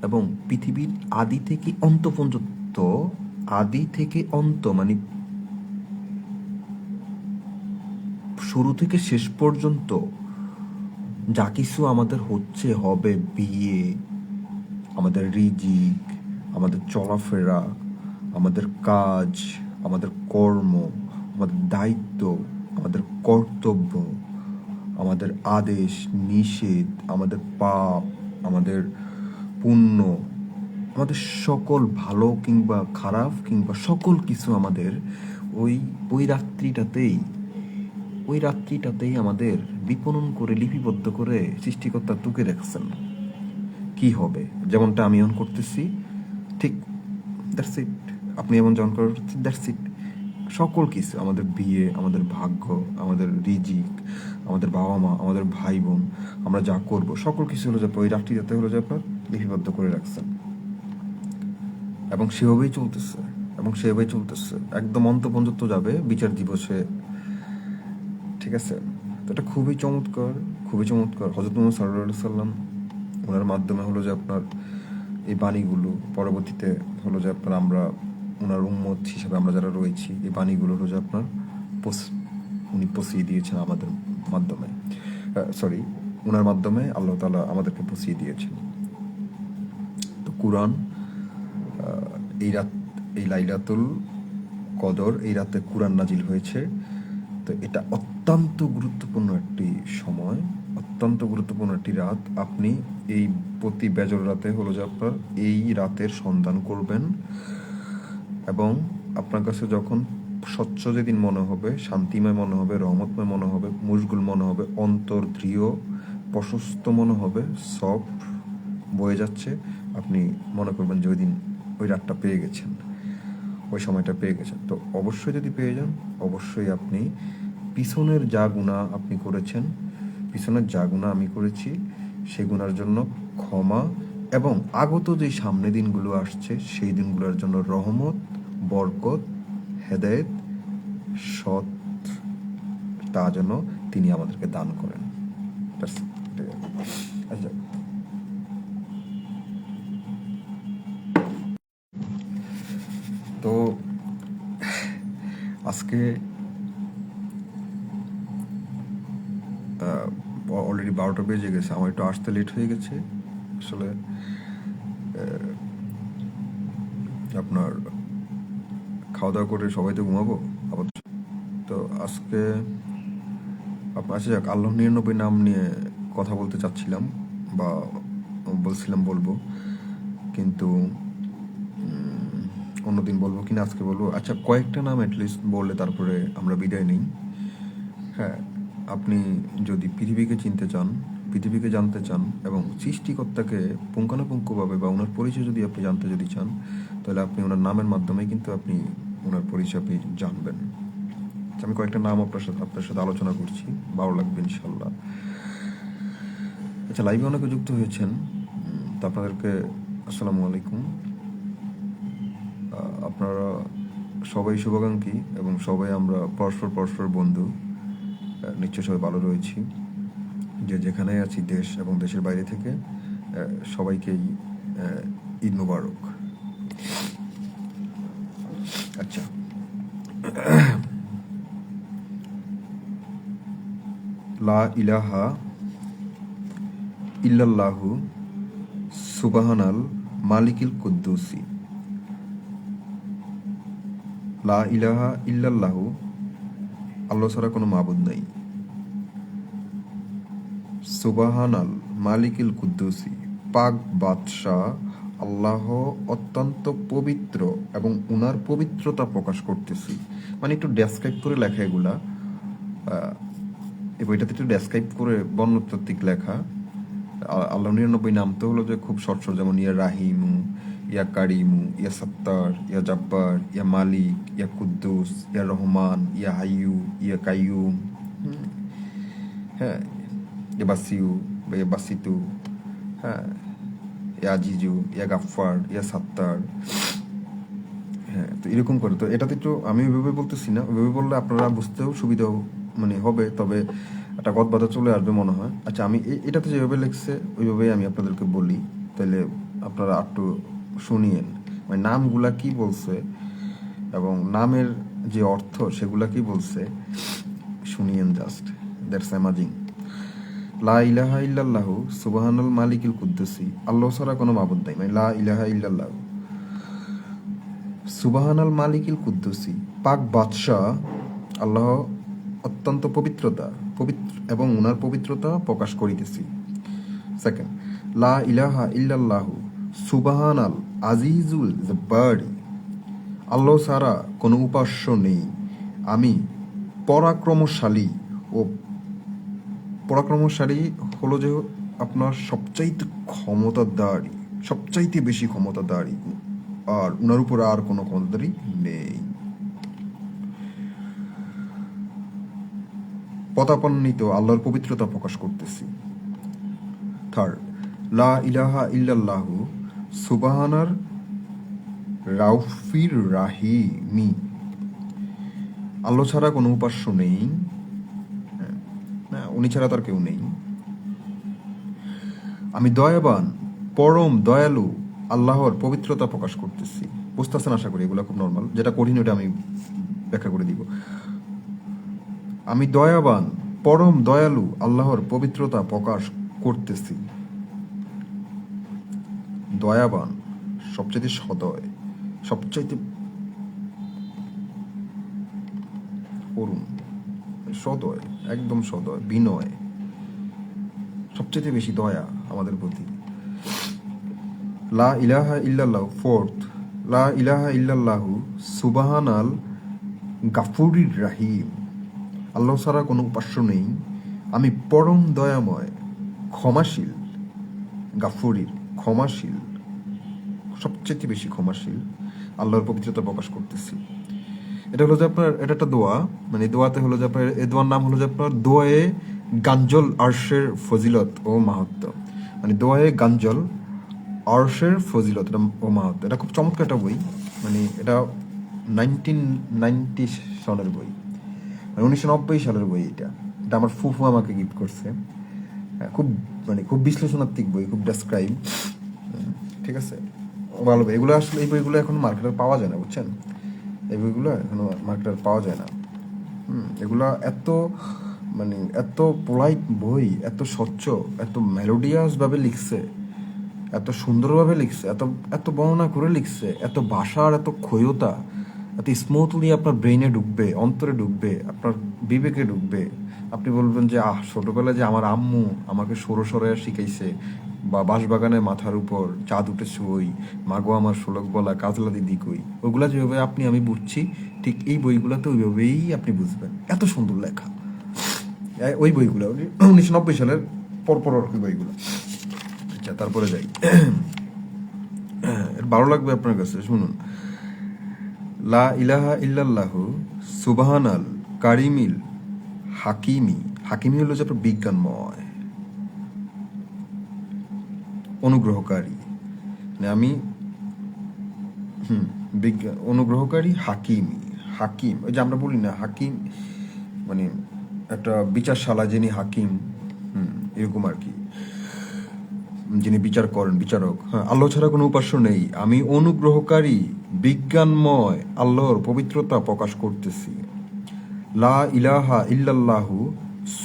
এবং পৃথিবীর আদি থেকে অন্ত পর্যন্ত, আদি থেকে অন্ত মানে শুরু থেকে শেষ পর্যন্ত যা কিছু আমাদের হচ্ছে, হবে, বিয়ে, আমাদের রিজিক, আমাদের চলাফেরা, আমাদের কাজ, আমাদের কর্ম, আমাদের দায়িত্ব, আমাদের কর্তব্য, আমাদের আদেশ নিষেধ, আমাদের পাপ, আমাদের পুণ্য, আমাদের সকল ভালো কিংবা খারাপ কিংবা সকল কিছু আমাদের ওই ওই রাত্রিটাতেই ওই রাত্রিটাতেই আমাদের বিপণন করে লিপিবদ্ধ করে সৃষ্টিকর্তা তুকে রাখছেন। কি হবে, যেমনটা আমি এখন করতেছি, ঠিক দ্যাটস ইট। আপনি এমন যেমন করতেছি, দ্যাটস ইট। সকল কিছু, আমাদের বিয়ে, আমাদের ভাগ্য, আমাদের রিজিক, আমাদের বাবা মা, আমাদের ভাই বোন, আমরা যা করব সকল কিছু হলো যে ওই রাত্রিটাতে হলো যে আপনার লিপিবদ্ধ করে রাখছেন, এবং সেভাবেই চলতেছে, একদম অন্ত পর্যন্ত যাবে বিচার দিবসে। ঠিক আছে, তো এটা খুবই চমৎকার, খুবই চমৎকার। হযরত মুহাম্মদ সাল্লাল্লাহু আলাইহি সাল্লাম ওনার মাধ্যমে হলো যে আপনার এই বাণীগুলো পরবর্তীতে হলো যে আপনার আমরা ওনার উম্মত হিসেবে আমরা যারা রয়েছি, এই বাণীগুলো হলো যে আপনার উনি পৌঁছিয়ে দিয়েছেন আমাদের মাধ্যমে, সরি ওনার মাধ্যমে আল্লাহ তাআলা আমাদেরকে পৌঁছিয়ে দিয়েছেন। তো কুরআন এই লাইলাতুল কদর, এই রাতে কুরআন নাজিল হয়েছে। তো এটা অত্যন্ত গুরুত্বপূর্ণ একটি সময়, অত্যন্ত গুরুত্বপূর্ণ একটি রাত। আপনি এই প্রতি বেজর রাতে হলো যে আপনার এই রাতের সন্ধান করবেন, এবং আপনার কাছে যখন স্বচ্ছ যেদিন মনে হবে, শান্তিময় মনে হবে, রহমতময় মনে হবে, মুশগুল মনে হবে, অন্তর দৃঢ় প্রশস্ত মনে হবে, সফট বয়ে যাচ্ছে, আপনি মনে করবেন যে ওই দিন ওই রাতটা পেয়ে গেছেন, ওই সময়টা পেয়ে গেছেন। তো অবশ্যই যদি পেয়ে যান, অবশ্যই আপনি পিছনের যা গুনাহ আপনি করেছেন, পিছনের যা গুনাহ আমি করেছি, সেই গুনার জন্য ক্ষমা, এবং আগত যে সামনে দিনগুলো আসছে সেই দিনগুলোর জন্য রহমত, বরকত, হেদায়েত, সৎ তা যেন তিনি আমাদেরকে দান করেন। আচ্ছা, তো আজকে অলরেডি 12টা বেজে গেছে, আমার একটু আসতে লেট হয়ে গেছে আসলে। আপনার খাওয়া দাওয়া করে সবাই তো ঘুমাবো আবার। তো আজকে আচ্ছা যাক, আল্লাহ 99 নাম নিয়ে কথা বলতে চাচ্ছিলাম, বা বলবো, কিন্তু অন্যদিন বলবো কিনা আজকে বলবো। আচ্ছা, কয়েকটা নাম অ্যাটলিস্ট বললে তারপরে আমরা বিদায় নিই। হ্যাঁ, আপনি যদি পৃথিবীকে চিনতে চান, পৃথিবীকে জানতে চান, এবং সৃষ্টিকর্তাকে পুঙ্খানুপুঙ্খভাবে বা ওনার পরিচয় যদি আপনি জানতে চান, তাহলে আপনি ওনার নামের মাধ্যমে কিন্তু আপনি ওনার পরিচয় আপনি জানবেন। আমি কয়েকটা নাম আপনার সাথে আলোচনা করছি, ভালো লাগবে ইনশাল্লাহ। আচ্ছা, লাইভে অনেকে যুক্ত হয়েছেন, তো আপনাদেরকে আসসালামু আলাইকুম। আপনারা সবাই শুভাকাঙ্ক্ষী, এবং সবাই আমরা পরস্পর বন্ধু। নিশ্চয় সবাই ভালো রয়েছি, যে যেখানে আছি দেশ এবং দেশের বাইরে থেকে সবাইকেই ঈদ মুবারক। আচ্ছা, লা ইলাহা ইল্লাল্লাহু সুবহানাল মালিকিল কুদ্দুসি। লা ইলাহা ইল্লাল্লাহু, আল্লাহ ছাড়া কোনো মাবুদ নাই। সুবহানাল মালিকিল কুদ্দুসি, পাক বাদশাহ আল্লাহ অত্যন্ত পবিত্র এবং উনার পবিত্রতা প্রকাশ করতেছি। মানে একটু ডেসক্রাইব করে লেখা এগুলা, এই বইটাতে একটু ডেসক্রাইব করে বর্ণতাত্ত্বিক লেখা। আল্লাহ 99 নাম তো হলো যে খুব শর্ট শর্ট, যেমন ইয়া রাহিমু, ইয়া কারিমু, ইয়া সত্তার, ইয়া জাব্বার, ইয়া মালিক, ইয়া কুদ্দুস, ইয়া রহমান, ইয়া হাইয়ু, ইয়া কাইয়ুম, হ্যাঁ, ইয়া বাসিউ বা ইয়া বাসিতু, হ্যাঁ, ইয়া আজিজু, ইয়া গাফফার, ইয়া সাত্তার। হ্যাঁ, তো এরকম করে। তো এটাতে একটু আমি ওইভাবে বলতেছি না, ওইভাবে বললে আপনারা বুঝতেও সুবিধাও মানে হবে, তবে একটা গদবাধা চলে আসবে মনে হয়। আচ্ছা, আমি এটাতে যেভাবে লিখছে ওইভাবেই আমি আপনাদেরকে বলি, তাহলে আপনারা একটু শুনিয়েন মানে নামগুলা কি বলছে এবং নামের যে অর্থ সেগুলা কি বলছে, শুনিয়েন জাস্ট। That's amazing. লা ইলাহা ইল্লাল্লাহু সুবহানাল মালিকিল কুদ্দুসি, আল্লাহ ছাড়া কোনো মাবুদ নাই, মানে লা ইলাহা ইল্লাল্লাহু সুবহানাল মালিকিল কুদ্দুসি, পাক বাদশাহ আল্লাহ অত্যন্ত পবিত্রতা পবিত্র এবং উনার পবিত্রতা প্রকাশ করিতেছি। সেকেন্ড, লা ইলাহা ইল্লাল্লাহু সুবহানাল আজিজুল জব্বারি, আল্লাহ ছাড়া কোনো উপাস্য নেই, আমি পরাক্রমশালী। ও পরাক্রমশালী হলো যে আপনার সবচাইতে ক্ষমতাদারী, সবচাইতে বেশি ক্ষমতাদারী, আর উনার উপরে আর কোনো ক্ষমতাদারী নেই। পদাপন্নিত আল্লাহর পবিত্রতা প্রকাশ করতেছি। থার্ড, লা ইলাহা ইল্লাল্লাহু সুবহানার রাউফির রাহিমি, আল্লাহ ছাড়া কোনো উপাস্য নেই, উনি ছাড়া তার কেউ নেই। আমি দয়াবান পরম দয়ালু আল্লাহর পবিত্রতা প্রকাশ করতেছি। বুঝতেছেন আশা করি, এগুলো খুব নর্মাল, যেটা কঠিন ওটা আমি ব্যাখ্যা করে দিব। আমি দয়াবান পরম দয়ালু আল্লাহর পবিত্রতা প্রকাশ করতেছি। দয়াবান, সবচাইতে সদয়, সবচাইতে করুণ, সদয়, একদম সদয়, বিনয়, সবচেয়ে বেশি দয়া আমাদের প্রতি। লা ইলাহা ইল্লাল্লাহু, ফোর্থ, লা ইলাহা ইল্লাল্লাহু সুবহানাল গাফুরির রাহিম, আল্লাহ ছাড়া কোনো উপাস্য নেই, আমি পরম দয়াময় ক্ষমাশীল। গাফুরির, ক্ষমাশীল, সবচেয়ে বেশি ক্ষমাশীল আল্লাহর পবিত্রতা প্রকাশ করতেছি। এটা হলো যে আপনার, এটা একটা দোয়া, মানে দোয়াতে হলো যে আপনার, এই দোয়ার নাম হলো যে আপনার দোয়ায়ে গাঞ্জল আরশের ফজিলত ও মাহাত্ম, মানে দোয়ায়ে গাঞ্জল আরশের ফজিলত ও মাহাত্ম। এটা খুব চমৎকার একটা বই, মানে এটা 1990 সনের বই, মানে 1990 সালের বই। এটা এটা আমার ফুফু আমাকে গিফট করছে। খুব মানে খুব বিশ্লেষণাত্মক বই, খুব ডেসক্রাইব, ঠিক আছে, ভালো বই এগুলো। আসলে এই বইগুলো এখন মার্কেটে পাওয়া যায় না, বুঝছেন, এই বইগুলো এখনো মার্কেটে পাওয়া যায় না। এগুলা এত মানে এত পোলাইট বই, এত স্বচ্ছ, এত মেলোডিয়াস ভাবে লিখছে, এত সুন্দরভাবে লিখছে, এত এত বর্ণনা করে লিখছে, এত ভাষার এত ক্ষয়তা, এত স্মুথলি আপনার ব্রেইনে ঢুকবে, অন্তরে ঢুকবে, আপনার বিবেকে ঢুকবে। আপনি বলবেন যে ছোটবেলায় যে আমার আম্মু আমাকে সরো সরে শিখাইছে, বা বাঁশবাগানের মাথার উপর চাঁদ উঠেছে ওই, মাগো আমার শোলক বলা কাজলা দিদি কই, ওইগুলা যেভাবে আমি বুঝছি, ঠিক এই বইগুলাতে ওইভাবেই আপনি বুঝবেন। এত সুন্দর লেখা ওই বইগুলো, 1990 সালের পরপর আর কি বইগুলো। আচ্ছা, তারপরে যাই, ভালো লাগবে আপনার কাছে, শুনুন। লা ইলাহা ইল্লাল্লাহু সুবহানাল কারিমিল হাকিমি, হাকিমি হলো যে আপনার বিজ্ঞানময়, অনুগ্রহকারী, মানে আমি অনুগ্রহকারী, হাকিমি, হাকিম, ওই যে আমরা বলি না হাকিম, মানে একটা বিচারশালা যিনি হাকিম, এরকম আর কি, যিনি বিচার করেন, বিচারক। হ্যাঁ, আল্লাহ ছাড়া কোনো উপাস্য নেই, আমি অনুগ্রহকারী বিজ্ঞানময় আল্লাহর পবিত্রতা প্রকাশ করতেছি। লা ইলাহা ইল্লাল্লাহু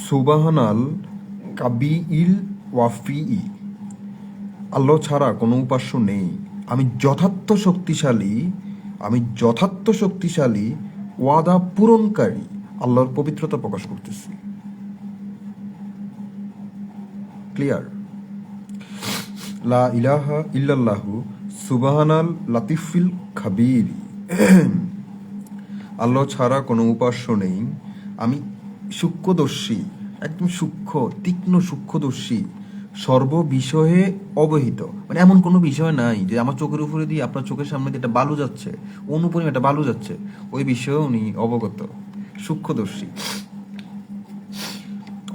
সুবহানাল কাবিইল ওয়াফিই, আল্লাহ ছাড়া কোনো উপাস্য নেই, আমি যথার্থ শক্তিশালী, আমি যথার্থ শক্তিশালী ওয়াদা পূরণকারী আল্লাহর পবিত্রতা প্রকাশ করতেছি। ক্লিয়ার? লা ইলাহা ইল্লাল্লাহু সুবহানাল লাতিফিল খাবীর। আল্লাহ ছাড়া কোনো উপাস্য নেই, আমি সূক্ষ্মদর্শী, একদম সূক্ষ্ম, তীক্ষ্ণ সূক্ষ্মদর্শী, সর্ববিষয়ে অবহিত। মানে এমন কোনো বিষয় নাই যে আমার চোখের উপরে দিয়ে, আপনার চোখের সামনে দিয়ে একটা বালু যাচ্ছে, অনুপরিম একটা বালু যাচ্ছে, ওই বিষয়ে উনি অবগত, সূক্ষ্মদর্শী।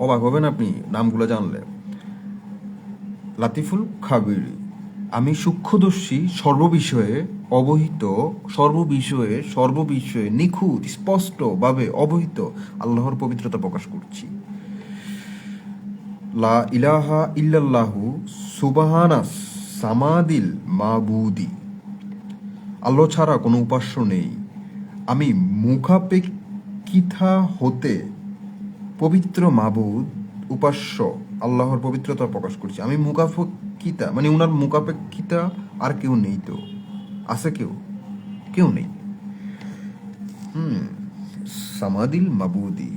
অবাক হবেন আপনি নামগুলো জানলে। লাতিফুল খাবির, আমি সূক্ষ্মদর্শী, সর্ববিষয়ে অবহিত, সর্ববিষয়ে নিখুঁত স্পষ্টভাবে অবহিত আল্লাহর পবিত্রতা প্রকাশ করছি। লা ইলাহা ইল্লাল্লাহু সুবহানাস সামাদিল মাবুদি, আল্লাহ ছাড়া কোনো উপাস্য নেই, আমি মুখাপেক্ষিতা হতে পবিত্র মাবুদ উপাস্য আল্লাহর পবিত্রতা প্রকাশ করছি। আমি মুখাপেক্ষিতা মানে উনার মুখাপেক্ষিতা আর কেউ নেই, তো আছে কেউ? কেউ নেই। সামাদিল মাবুদি,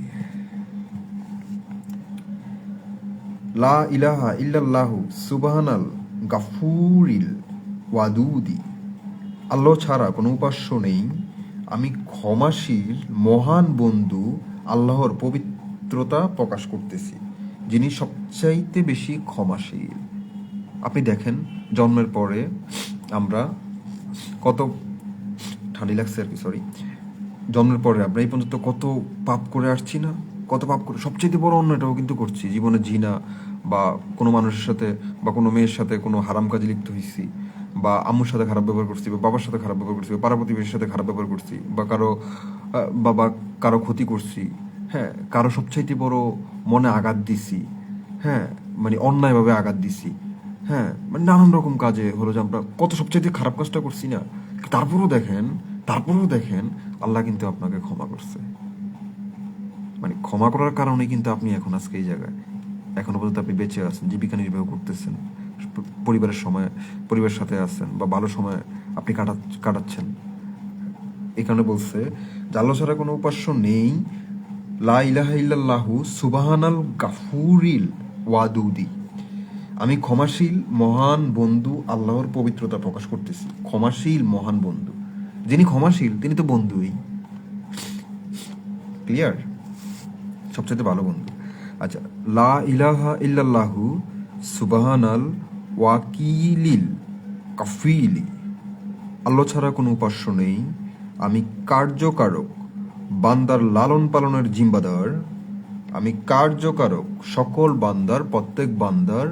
লা ইলাহা ইল্লাল্লাহু সুবহানাল গাফুরিল ওয়াদুদি, আল্লাহ ছাড়া কোনো উপাস্য নেই, আমি ক্ষমাশীল মহান বন্ধু আল্লাহর পবিত্রতা প্রকাশ করতেছি, যিনি সবচাইতে বেশি ক্ষমাশীল। আপনি দেখেন জন্মের পরে আমরা কত, ঠান্ডি লাগছে আর কি, সরি, জন্মের পরে আমরা এই পর্যন্ত কত পাপ করে আসছি না, কত পাপ করে, সবচেয়ে বড় অন্যটাও কিন্তু করছি জীবনে, জিনা বা কোনো মানুষের সাথে বা কোনো মেয়ের সাথে কোনো হারাম কাজে লিপ্ত হয়েছি, বা আম্মুর সাথে খারাপ ব্যবহার করছি, বা বাবার সাথে খারাপ ব্যবহার করছি, বা পাড়া প্রতিবেশীর সাথে খারাপ ব্যবহার করছি, বা কারো ক্ষতি করছি, হ্যাঁ, কারো সবচাইতে বড় মনে আঘাত দিছি, হ্যাঁ, মানে অন্যায়ভাবে আঘাত দিছি, হ্যাঁ, মানে নানান রকম কাজে হলো যে আমরা কত সবচাইতে খারাপ কাজটা করছি না। তারপরেও দেখেন আল্লাহ কিন্তু আপনাকে ক্ষমা করছে। মানে ক্ষমা করার কারণে কিন্তু আপনি এখন আজকে এই জায়গায়, এখনো পর্যন্ত আপনি বেঁচে আছেন, জীবিকা নির্বাহ করতেছেন, পরিবারের সাথে আছেন, বা ভালো সময় আপনি কাটাচ্ছেন। এই কারণে বলছে যে আল্লাহ ছাড়া কোনো উপাস্য নেই, লা ইলাহা ইল্লাল্লাহু সুবহানাল গাফুরিল ওয়াদুদি, আমি ক্ষমাশীল মহান বন্ধু আল্লাহর পবিত্রতা প্রকাশ করতেছি। ক্ষমাশীল মহান বন্ধু, যিনি ক্ষমাশীল তিনি তো বন্ধুই, ক্লিয়ার, সবচেয়ে ভালো বন্ধু। আচ্ছা, লা ইলাহা ইল্লাল্লাহু সুবহানাল ওয়াকিলিল কাফিলি, আল্লাহ ছাড়া কোনো উপাস্য নেই, আমি কার্যকারক বান্দার লালন পালনের জিম্বাদার, আমি কার্যকারক সকল বান্দার, প্রত্যেক বান্দার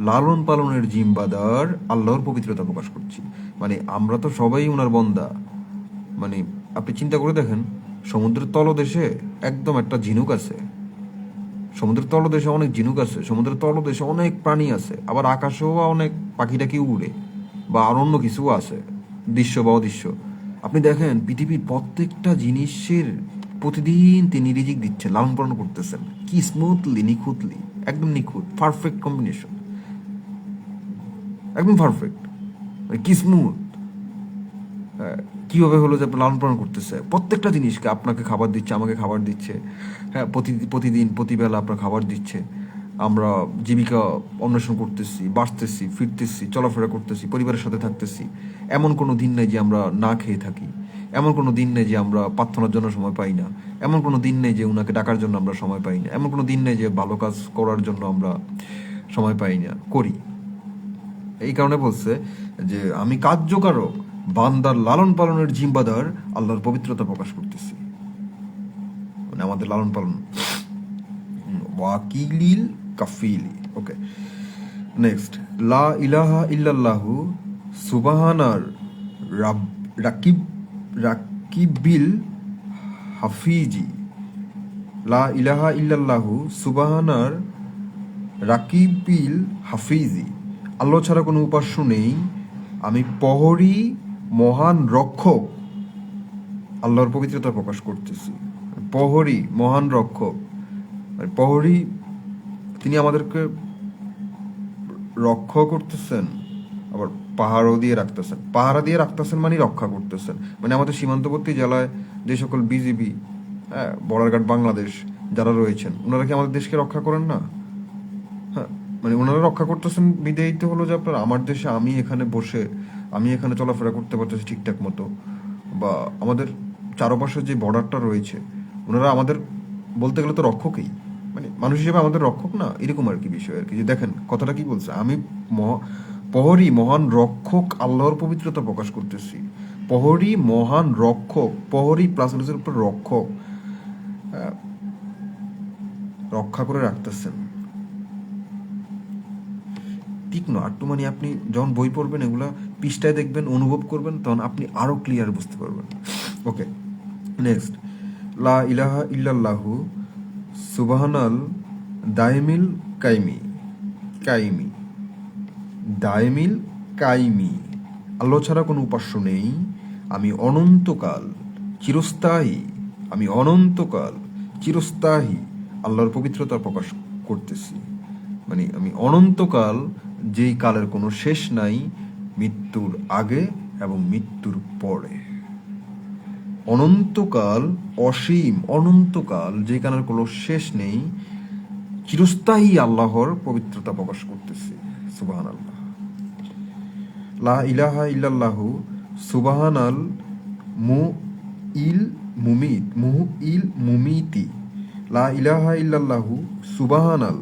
লালন পালনের জিম্বাদার আল্লাহর পবিত্রতা প্রকাশ করছি। মানে আমরা তো সবাই ওনার বন্দা। মানে আপনি চিন্তা করে দেখেন, সমুদ্রের তলদেশে একদম একটা ঝিনুক আছে, সমুদ্রের তলদেশে অনেক ঝিনুক আছে, সমুদ্রের তলদেশে অনেক প্রাণী আছে, আবার আকাশেও অনেক পাখি টাকি উড়ে, বা আর অন্য কিছু আছে, দৃশ্য বা অদৃশ্য। আপনি দেখেন পৃথিবীর প্রত্যেকটা জিনিসের প্রতিদিন তিনি রিজিক দিচ্ছেন, লালন পালন করতেছেন, কি স্মুথলি, নিখুঁতলি, একদম নিখুঁত, পারফেক্ট কম্বিনেশন, একদম পারফেক্ট, কি স্মুথ, কিভাবে হলো যে লালন পালন করতেছে প্রত্যেকটা জিনিসকে, আপনাকে খাবার দিচ্ছে, আমাকে খাবার দিচ্ছে, হ্যাঁ, প্রতিদিন প্রতিবেলা আপনার খাবার দিচ্ছে, আমরা জীবিকা অন্বেষণ করতেছি, বাঁচতেছি, ফিরতেছি, চলাফেরা করতেছি, পরিবারের সাথে থাকতেছি। এমন কোনো দিন নেই যে আমরা না খেয়ে থাকি, এমন কোনো দিন নেই যে আমরা প্রার্থনার জন্য সময় পাই না, এমন কোনো দিন নেই যে উনাকে ডাকার জন্য আমরা সময় পাই না, এমন কোনো দিন নেই যে ভালো কাজ করার জন্য আমরা সময় পাই না, করি। এই কারণে বলছে যে আমি কার্যকারক বান্দার লালন পালনের জিম্বাদার আল্লাহর পবিত্রতা প্রকাশ করতেছি, মানে আমাদের লালন পালন, ওয়াকিলিল কাফিলি। ওকে, নেক্সট, লা ইলাহা ইল্লাল্লাহু সুবহানার রাকিবিল হাফিজি, লা ইলাহা ইল্লাল্লাহু সুবহানার রাকিবিল হাফিজি, আল্লাহ ছাড়া কোনো উপাস্য নেই, আমি প্রহরী মহান রক্ষক আল্লাহর পবিত্রতা প্রকাশ করতেছি। প্রহরী মহান রক্ষক, প্রহরী তিনি আমাদেরকে রক্ষা করতেছেন, আবার পাহাড়ও দিয়ে রাখতেছেন, পাহারা দিয়ে রাখতেছেন মানে রক্ষা করতেছেন। মানে আমাদের সীমান্তবর্তী জেলায় যে সকল বিজিবি, বর্ডার গার্ড বাংলাদেশ যারা রয়েছেন, ওনারা কি আমাদের দেশকে রক্ষা করেন না? হ্যাঁ, মানে ওনারা রক্ষা করতেছেন বিদেয়ী তো হলো যে আপনার আমার দেশে আমি এখানে বসে আমি এখানে চলাফেরা করতে পারতেছি ঠিকঠাক মতো, বা আমাদের চারপাশে যে বর্ডারটা রয়েছে ওনারা আমাদের বলতে গেলে তো রক্ষকই, মানে মানুষ হিসেবে আমাদের রক্ষক না, এরকম আর কি বিষয় আর কি। যে দেখেন কথাটা কি বলছে, আমি প্রহরী মহান রক্ষক আল্লাহর পবিত্রতা প্রকাশ করতেছি। প্রহরী মহান রক্ষক, প্রহরী প্লাস উপর রক্ষক, রক্ষা করে রাখতেছেন। তীক্ষ্ণ আটটু মানে আপনি যখন বই পড়বেন এগুলা পৃষ্ঠায় দেখবেন, অনুভব করবেন, তখন আপনি আরো ক্লিয়ার বুঝতে পারবেন। ওকে, নেক্সট, লা ইলাহা ইল্লাল্লাহু সুবহানাল দাইমিল কাইমি, কাইমি দাইমিল কাইমি, আল্লাহ ছাড়া কোনো উপাস্য নেই, আমি অনন্তকাল চিরস্থায়ী, আমি অনন্তকাল চিরস্থায়ী আল্লাহর পবিত্রতা প্রকাশ করতেছি। মানে আমি অনন্তকাল, যেই কালের কোনো শেষ নাই, মৃত্যুর আগে এবং মৃত্যুর পরে। অনন্তকাল, অসীম অনন্তকাল, যে কালের কোনো শেষ নেই, চিরস্থায়ী আল্লাহর পবিত্রতা প্রকাশ করতেছি। সুবহানাল্লাহ। লা ইলাহা ইল্লাল্লাহু সুবহানাল মুইল মুমিতি, লা ইলাহা ইল্লাল্লাহু সুবহানাল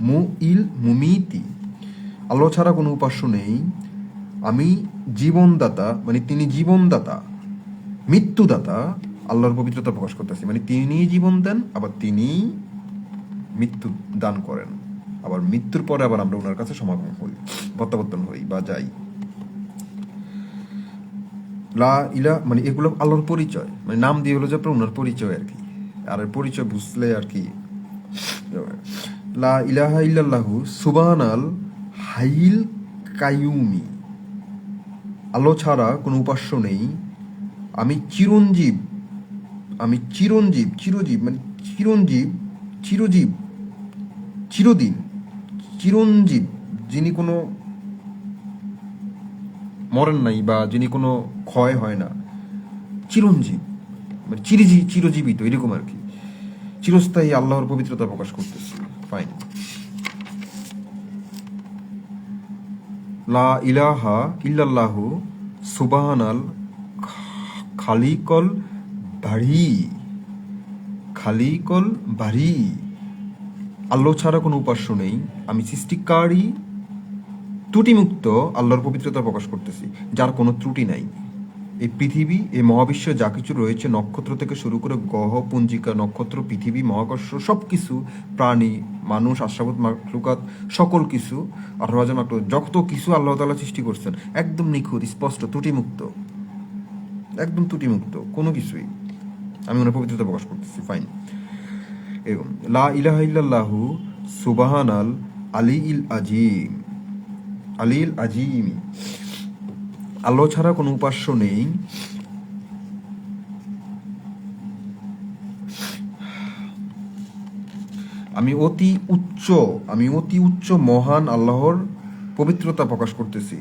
মুইল মুমিতি, আল্লাহ ছাড়া কোনো উপাস্য নেই, আমি জীবনদাতা, মানে তিনি জীবনদাতা, মৃত্যুদাতা, আল্লাহর পবিত্রতা প্রকাশ করতেছি। মানে তিনি জীবন দেন, আবার তিনি মৃত্যু দান করেন, আবার মৃত্যুর পরে আবার আমরা ওনার কাছে সমাগম হই, প্রত্যাবর্তন হই বা যাই। লা ইলা মানে এগুলো আল্লাহর পরিচয়, মানে নাম দিয়ে হলো যে আপনার ওনার পরিচয় আর কি। আর পরিচয় বুঝলে আর কি। লা ইলাহা ইল্লাল্লাহু সুবহানাল হাইল কাইয়ুমি, আল্লাহ ছাড়া কোনো উপাস্য নেই, আমি চিরঞ্জীব, আমি চিরঞ্জীব, চিরজীব মানে চিরঞ্জীব, চিরজীব, চিরদিন, চিরঞ্জীব, যিনি কোনো মরেন নাই বা যিনি কোনো ক্ষয় হয় না, চিরঞ্জীব মানে চিরজীবিত এরকম আর কি, চিরস্থায়ী আল্লাহর পবিত্রতা প্রকাশ করতেছি। ফাইন। লা ইলাহা ইল্লাল্লাহু সুবহানাল খালিকল বাড়ি, খালিকল বাড়ি, আল্লাহ ছাড়া কোনো উপাস্য নেই, আমি সৃষ্টিকারী ত্রুটিমুক্ত আল্লাহর পবিত্রতা প্রকাশ করতেছি, যার কোনো ত্রুটি নাই। এই পৃথিবী, এই মহাবিশ্বে যা কিছু রয়েছে, নক্ষত্র থেকে শুরু করে গ্রহ পুঞ্জিকা, নক্ষত্র, পৃথিবী, মহাকর্ষ, সব কিছু, প্রাণী, মানুষ, আশরাফুত মাখলুকাত, সকল কিছু, 18,000 মাখলুকাত, যত কিছু আল্লাহ তাআলা সৃষ্টি করছেন একদম নিখুঁত, স্পষ্ট, ত্রুটিমুক্ত, একদম ত্রুটিমুক্ত, কোনো কিছুই আমি ওনার পবিত্রতা প্রকাশ করতেছি। ফাইন। এরকম লা ইলাহা ইল্লাল্লাহু সুবহানাল আলিইল আজিম, আলিল আজিমি, আল্লাহ ছাড়া কোনো উপাস্য নেই, আমি অতি উচ্চ মহান আল্লাহর পবিত্রতা প্রকাশ করতেছি,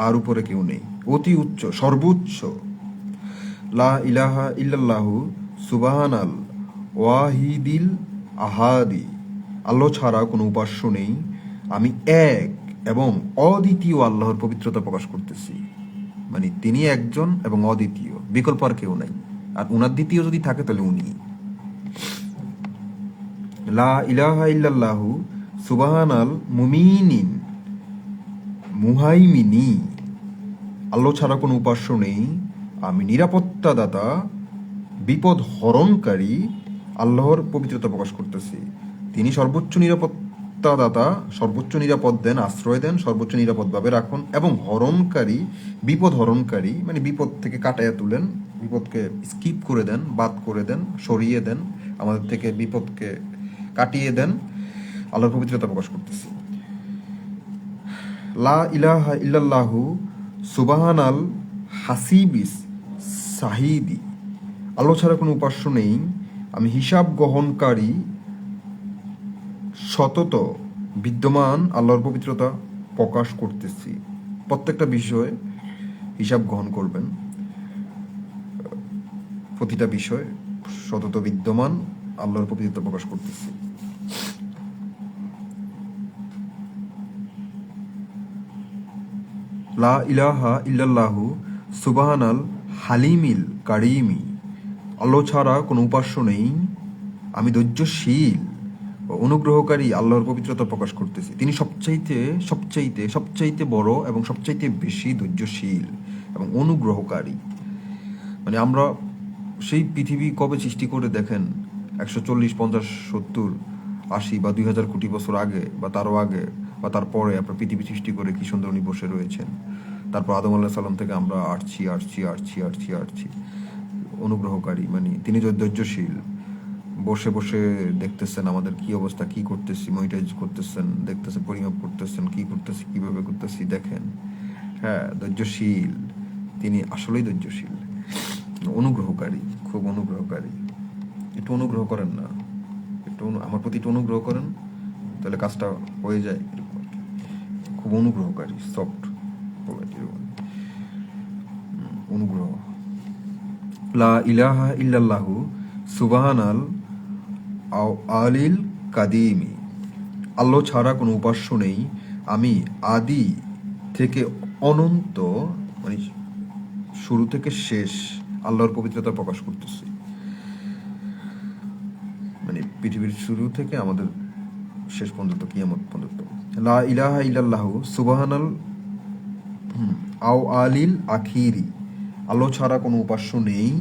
আর উপরে কেউ নেই, অতি উচ্চ, সর্বোচ্চ। লা ইলাহা ইল্লাল্লাহু সুবহানাল ওয়াহিদিল আহাদি, আল্লাহ ছাড়া কোনো উপাস্য নেই, আমি এক এবং অদ্বিতীয় আল্লাহর পবিত্রতা প্রকাশ করতেছি। মানে তিনি একজন এবং অদ্বিতীয়, বিকল্প আর কেউ নাই, আর উনার দ্বিতীয় যদি থাকে তাহলে উনি। লা ইলাহা ইল্লাল্লাহু সুবহানাল মুহাইমিনি, আল্লাহ ছাড়া কোনো উপাস্য নেই, আমি নিরাপত্তা দাতা, বিপদ হরণকারী, আল্লাহর পবিত্রতা প্রকাশ করতেছি। তিনি সর্বোচ্চ নিরাপত্তা দাতা, সর্বোচ্চ নিরাপদ দেন, আশ্রয় দেন, সর্বোচ্চ নিরাপদভাবে রাখুন, এবং হরণকারী, বিপদ হরণকারী মানে বিপদ থেকে কাটাইয়া তুলেন, বিপদকে স্কিপ করে দেন, বাদ করে দেন, সরিয়ে দেন, আমাদের থেকে বিপদকে কাটিয়ে দেন, আল্লাহর পবিত্রতা প্রকাশ করতেছি। লা ইলাহা ইল্লাল্লাহু সুবহানাল হাসিবিস সাহিদি, আল্লাহ ছাড়া কোনো উপাস্য নেই, আমি হিসাব গ্রহণকারী, সতত বিদ্যমান আল্লাহর পবিত্রতা প্রকাশ করতেছি। প্রত্যেকটা বিষয়ে হিসাব গ্রহণ করবেন, প্রতিটা বিষয় সতত বিদ্যমান আল্লাহর পবিত্রতা প্রকাশ করতেছি। লা ইলাহা ইল্লাল্লাহু সুবহানাল হালিমিল কারিমি। আল্লাহ ছাড়া কোনো উপাস্য নেই, আমি ধৈর্যশীল ও অনুগ্রহকারী আল্লাহর পবিত্রতা প্রকাশ করতেছি। তিনি সবচাইতে সবচাইতে সবচাইতে বড় এবং সবচাইতে বেশি ধৈর্যশীল এবং অনুগ্রহকারী। মানে আমরা সেই পৃথিবী কবে সৃষ্টি করে দেখেন, 140, 50, 70, 80 বা 2000 কোটি বছর আগে বা তারও আগে বা তারপরে আপনার পৃথিবী সৃষ্টি করে কি সুন্দর উনি বসে রয়েছেন। তারপর আদম আলাইহিস সালাম থেকে আমরা আসছি। অনুগ্রহকারী মানে তিনি ধৈর্যশীল, বসে বসে দেখতেছেন আমাদের কি অবস্থা, কি করতেছি, মনিটাইজ করতেছেন, দেখতেছেন, পরিমাপ করতেছেন, কি করতেছি, কিভাবে করতেছি, দেখেন। হ্যাঁ, ধৈর্যশীল, তিনি আসলেই ধৈর্যশীল, অনুগ্রহকারী, খুব অনুগ্রহকারী। একটু অনুগ্রহ করেন না, একটু আমার প্রতি একটু অনুগ্রহ করেন, তাহলে কাজটা হয়ে যায়। খুব অনুগ্রহকারী, সফট অনুগ্রহ। লা ইলাহা ইল্লাল্লাহু সুবহানাল আলিল কাদিমি। আল্লাহ ছাড়া কোনো উপাস্য নেই, আমি আদি থেকে অনন্ত, মানে শুরু থেকে শেষ আল্লাহর পবিত্রতা প্রকাশ করতেছি। মানে পৃথিবীর শুরু থেকে আমাদের শেষ পর্যন্ত, কিয়ামত পর্যন্ত। লা ইলাহা ইল্লাল্লাহু সুবহানাল আলিল আখিরি। আল্লাহ ছাড়া কোনো উপাস্য নেই,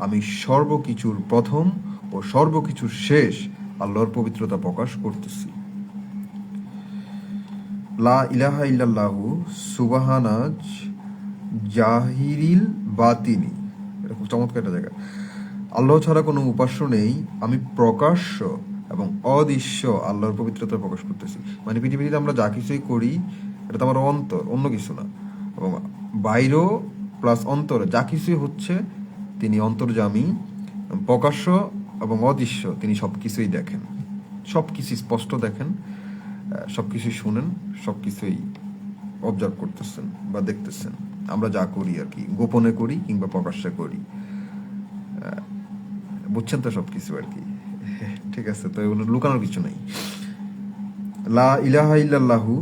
আমি সর্বকিছুর প্রথম ও সর্বকিছুর শেষ আল্লাহর পবিত্রতা প্রকাশ করতেছি। লা ইলাহা ইল্লাল্লাহু সুবহানাজ জাহিরিল বাতিনি। এটা খুব চমৎকার একটা জায়গা। আল্লাহ ছাড়া কোনো উপাস্য নেই, আমি প্রকাশ্য এবং অদৃশ্য আল্লাহর পবিত্রতা প্রকাশ করতেছি। মানে পৃথিবীতে আমরা যা কিছুই করি এটা তো আমার অন্তর, অন্য কিছু না। এবং বাইরেও প্লাস অন্তরে যা কিছুই হচ্ছে, তিনি অন্তর্যামী, প্রকাশ্য এবং অদৃশ্য, তিনি সব কিছুই দেখেন, সব কিছু স্পষ্ট দেখেন, সব কিছুই শুনেন, সব কিছুই অবজার্ভ করতেছেন বা দেখতেছেন। আমরা যা করি আর কি, গোপনে করি কিংবা প্রকাশ্যে করি, বুঝছেন তো সব কিছু আর কি। ঠিক আছে, তো এগুলো লুকানোর কিছু নাই। লা ইলাহা ইল্লাল্লাহু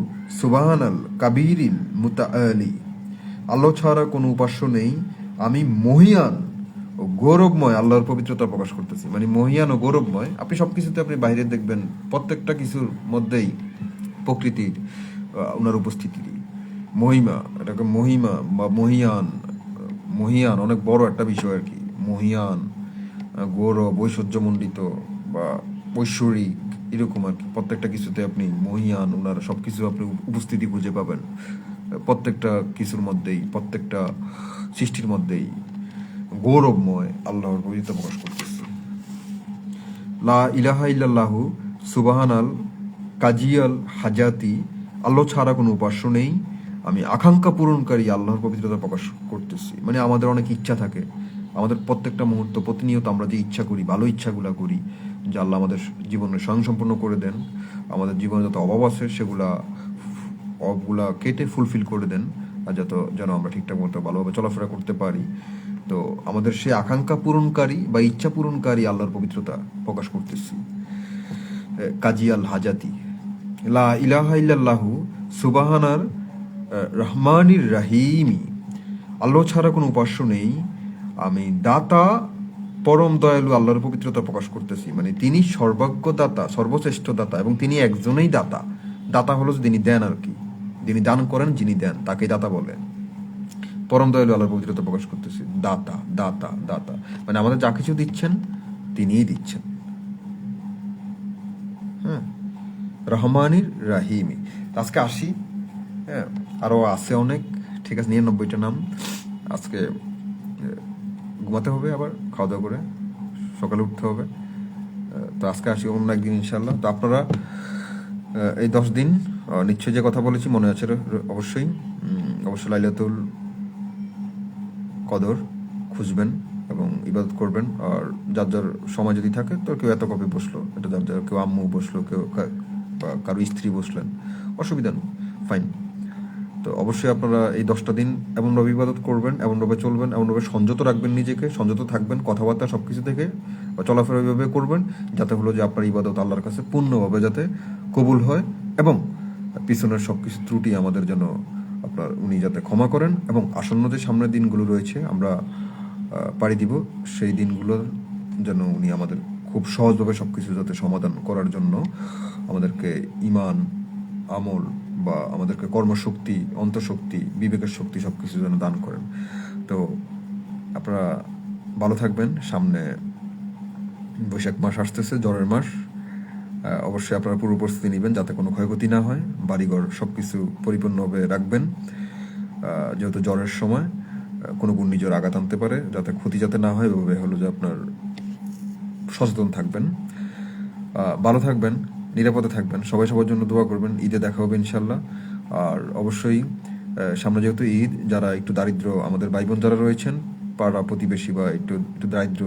সুবহানাল কাবীরিল মুতাআলি। আল্লাহ ছাড়া কোনো উপাস্য নেই, আমি মহিয়ান ও গৌরবময় আল্লাহর পবিত্রতা প্রকাশ করতেছি। মানে মহিয়ান ও গৌরবময়, আপনি সবকিছুতে আপনি বাইরে দেখবেন প্রত্যেকটা কিছুর মধ্যেই প্রকৃতির ওনার উপস্থিতি, মহিমা, এটাকে মহিমা বা মহিয়ান। মহিয়ান অনেক বড় একটা বিষয় আর কি। মহিয়ান, গৌরব, ঐশ্বর্যমণ্ডিত বা ঐশ্বরিক, এরকম আর কি। প্রত্যেকটা কিছুতে আপনি মহিয়ান, ওনার সব কিছু আপনি উপস্থিতি খুঁজে পাবেন প্রত্যেকটা কিছুর মধ্যেই, প্রত্যেকটা সৃষ্টির মধ্যেই গৌরবময় আল্লাহর পবিত্রতা প্রকাশ করতেছে। লা ইলাহা ইল্লাল্লাহু সুবহানাল কাজিয়াল হাজাতি। আল্লাহ ছাড়া কোনো উপাস্য নেই, আমি আকাঙ্ক্ষা পূরণকারী আল্লাহর পবিত্রতা প্রকাশ করতেছি। মানে আমাদের অনেক ইচ্ছা থাকে, আমাদের প্রত্যেকটা মুহূর্ত প্রতিনিয়ত আমরা যে ইচ্ছা করি, ভালো ইচ্ছাগুলা করি, যে আল্লাহ আমাদের জীবনে স্বয়ংসম্পূর্ণ করে দেন, আমাদের জীবনে যত অভাব আছে সেগুলা অভাবগুলা কেটে ফুলফিল করে দেন, আর যেন আমরা ঠিকঠাক মতো ভালোভাবে চলাফেরা করতে পারি। তো আমাদের সেই আকাঙ্ক্ষা পূরণকারী বা ইচ্ছা পূরণকারী আল্লাহর পবিত্রতা প্রকাশ করতেছি। কাজিয়াল হাজাতি। লা ইলাহা ইল্লাল্লাহু সুবহানার রহমানির রাহিমি। আল্লাহ ছাড়া কোনো উপাস্য নেই, আমি দাতা পরম দয়ালু আল্লাহর পবিত্রতা প্রকাশ করতেছি। মানে তিনি সর্বজ্ঞ দাতা, সর্বশ্রেষ্ঠ দাতা, এবং তিনি একজনেই দাতা। দাতা হলো যিনি দেন আর কি, যিনি দান করেন, যিনি দেন, তাকে দাতা বলে। পরম দয়ালু আল্লাহর পবিত্রতা প্রকাশ করতেছি। দাতা দাতা দাতা, মানে আমাদের যা কিছু দিচ্ছেন তিনিই দিচ্ছেন। হ্যাঁ, রহমানির রাহিমি। আজকে আসি, হ্যাঁ, আরও আছে অনেক। ঠিক আছে, 99টা নাম। আজকে ঘুমাতে হবে, আবার খাওয়া দাওয়া করে সকালে উঠতে হবে। তো আজকে আসি অন্য একদিন ইনশাল্লাহ। তো আপনারা এই 10 দিন নিশ্চয়ই যে কথা বলেছি মনে আছে অবশ্যই। অবশ্যই লাইলাতুল কদর খুঁজবেন এবং ইবাদত করবেন। আর যার যার সময় যদি থাকে, তো কেউ এত কপি বসলো, এটা যার যার, কেউ আম্মু বসলো, কেউ কারো স্ত্রী বসলেন, অসুবিধা নেই, ফাইন। তো অবশ্যই আপনারা এই 10টা দিন এমনভাবে ইবাদত করবেন, এমনভাবে চলবেন, এমনভাবে সংযত রাখবেন নিজেকে, সংযত থাকবেন কথাবার্তা সব কিছু থেকে, বা চলাফেরা ওইভাবে করবেন যাতে হলো যে আপনার ইবাদত আল্লাহর কাছে পূর্ণভাবে যাতে কবুল হয়, এবং পিছনের সব কিছু ত্রুটি আমাদের যেন আপনার উনি যাতে ক্ষমা করেন এবং আসন্ন যে সামনের দিনগুলো রয়েছে আমরা পাড়ি দিব, সেই দিনগুলো যেন উনি আমাদের খুব সহজভাবে সব কিছু যাতে সমাধান করার জন্য আমাদেরকে ইমান, আমল বা আমাদেরকে কর্মশক্তি, অন্তঃশক্তি, বিবেকের শক্তি সব কিছু যেন দান করেন। তো আপনারা ভালো থাকবেন। সামনে বৈশাখ মাস আসতেছে, জ্বরের মাস। অবশ্যই আপনারা পূর্ব প্রস্তুতি নেবেন যাতে কোনো ক্ষয়ক্ষতি না হয়, বাড়িঘর সব কিছু পরিপূর্ণভাবে রাখবেন। যেহেতু জ্বরের সময় কোনো ঘূর্ণিঝড় আঘাত আনতে পারে, যাতে ক্ষতি যাতে না হয় এভাবে হলো যে আপনার সচেতন থাকবেন, ভালো থাকবেন, নিরাপদে থাকবেন। সবাই সবার জন্য দোয়া করবেন। ঈদে দেখা হবে ইনশাল্লাহ। আর অবশ্যই সামনে যেহেতু ঈদ, যারা একটু দারিদ্র আমাদের ভাই বোন যারা রয়েছেন, পাড়া প্রতিবেশী বা একটু একটু দারিদ্র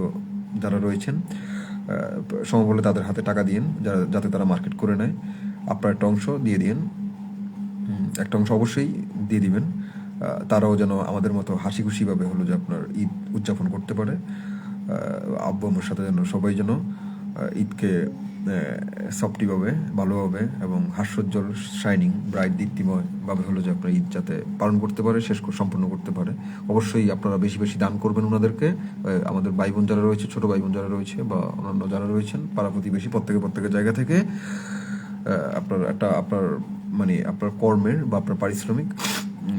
যারা রয়েছেন, সম্ভব হলে তাদের হাতে টাকা দিন, যাতে তারা মার্কেট করে নেয়। আপনার একটা অংশ দিয়ে দিন, একটা অংশ অবশ্যই দিয়ে দিবেন। তারাও যেন আমাদের মতো হাসি খুশিভাবে হলো যে আপনার ঈদ উদযাপন করতে পারে। আব্বু আম্মুর সাথে যেন সবাই যেন ঈদকে সফটিভাবে, ভালোভাবে এবং হাস্যোজ্জ্বল, শাইনিং, ব্রাইট, দীপ্তিময়ভাবে হলো যে আপনার ঈদ যাতে পালন করতে পারে, সম্পন্ন করতে পারে। অবশ্যই আপনারা বেশি বেশি দান করবেন ওনাদেরকে। আমাদের ভাই বোন যারা রয়েছে, ছোট ভাই বোন যারা রয়েছে বা অন্যান্য যারা রয়েছেন, পাড়া প্রতিবেশী, প্রত্যেকের জায়গা থেকে আপনার মানে আপনার কর্মের বা আপনার পারিশ্রমিক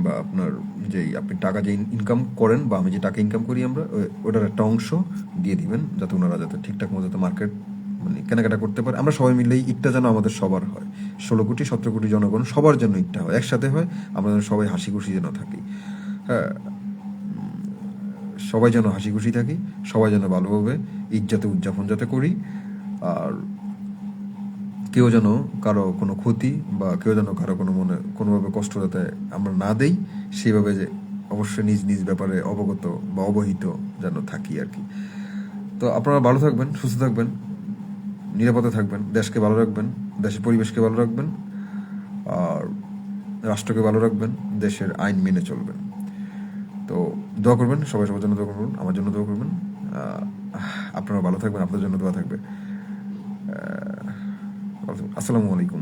বা আপনার যেই আপনি টাকা যে ইনকাম করেন বা আমি যে টাকা ইনকাম করি আমরা, ওটার একটা অংশ দিয়ে দিবেন, যাতে ওনারা যাতে ঠিকঠাক মতো যাতে মার্কেট মানে কেনাকাটা করতে পারে। আমরা সবাই মিলেই ঈদটা যেন আমাদের সবার হয়, 16 কোটি 17 কোটি জনগণ সবার জন্য ঈদটা হয়, একসাথে হয়, আমরা যেন সবাই হাসি খুশি যেন থাকি। হ্যাঁ, সবাই যেন হাসি খুশি থাকি, সবাই যেন ভালোভাবে ঈদ যাতে উদযাপন যাতে করি। আর কেউ যেন কারো কোনো ক্ষতি বা কেউ যেন কারো কোনোভাবে কষ্ট যাতে আমরা না দেই, সেইভাবে যে অবশ্যই নিজ নিজ ব্যাপারে অবগত বা অবহিত যেন থাকি আর কি। তো আপনারা ভালো থাকবেন, সুস্থ থাকবেন, নিরাপদে থাকবেন, দেশকে ভালো রাখবেন, দেশের পরিবেশকে ভালো রাখবেন, আর রাষ্ট্রকে ভালো রাখবেন, দেশের আইন মেনে চলবেন। তো দোয়া করবেন, সবাই সবার জন্য দোয়া করবেন, আমার জন্য দোয়া করবেন। আপনারা ভালো থাকবেন, আপনাদের জন্য দোয়া থাকবে। আসসালামু আলাইকুম।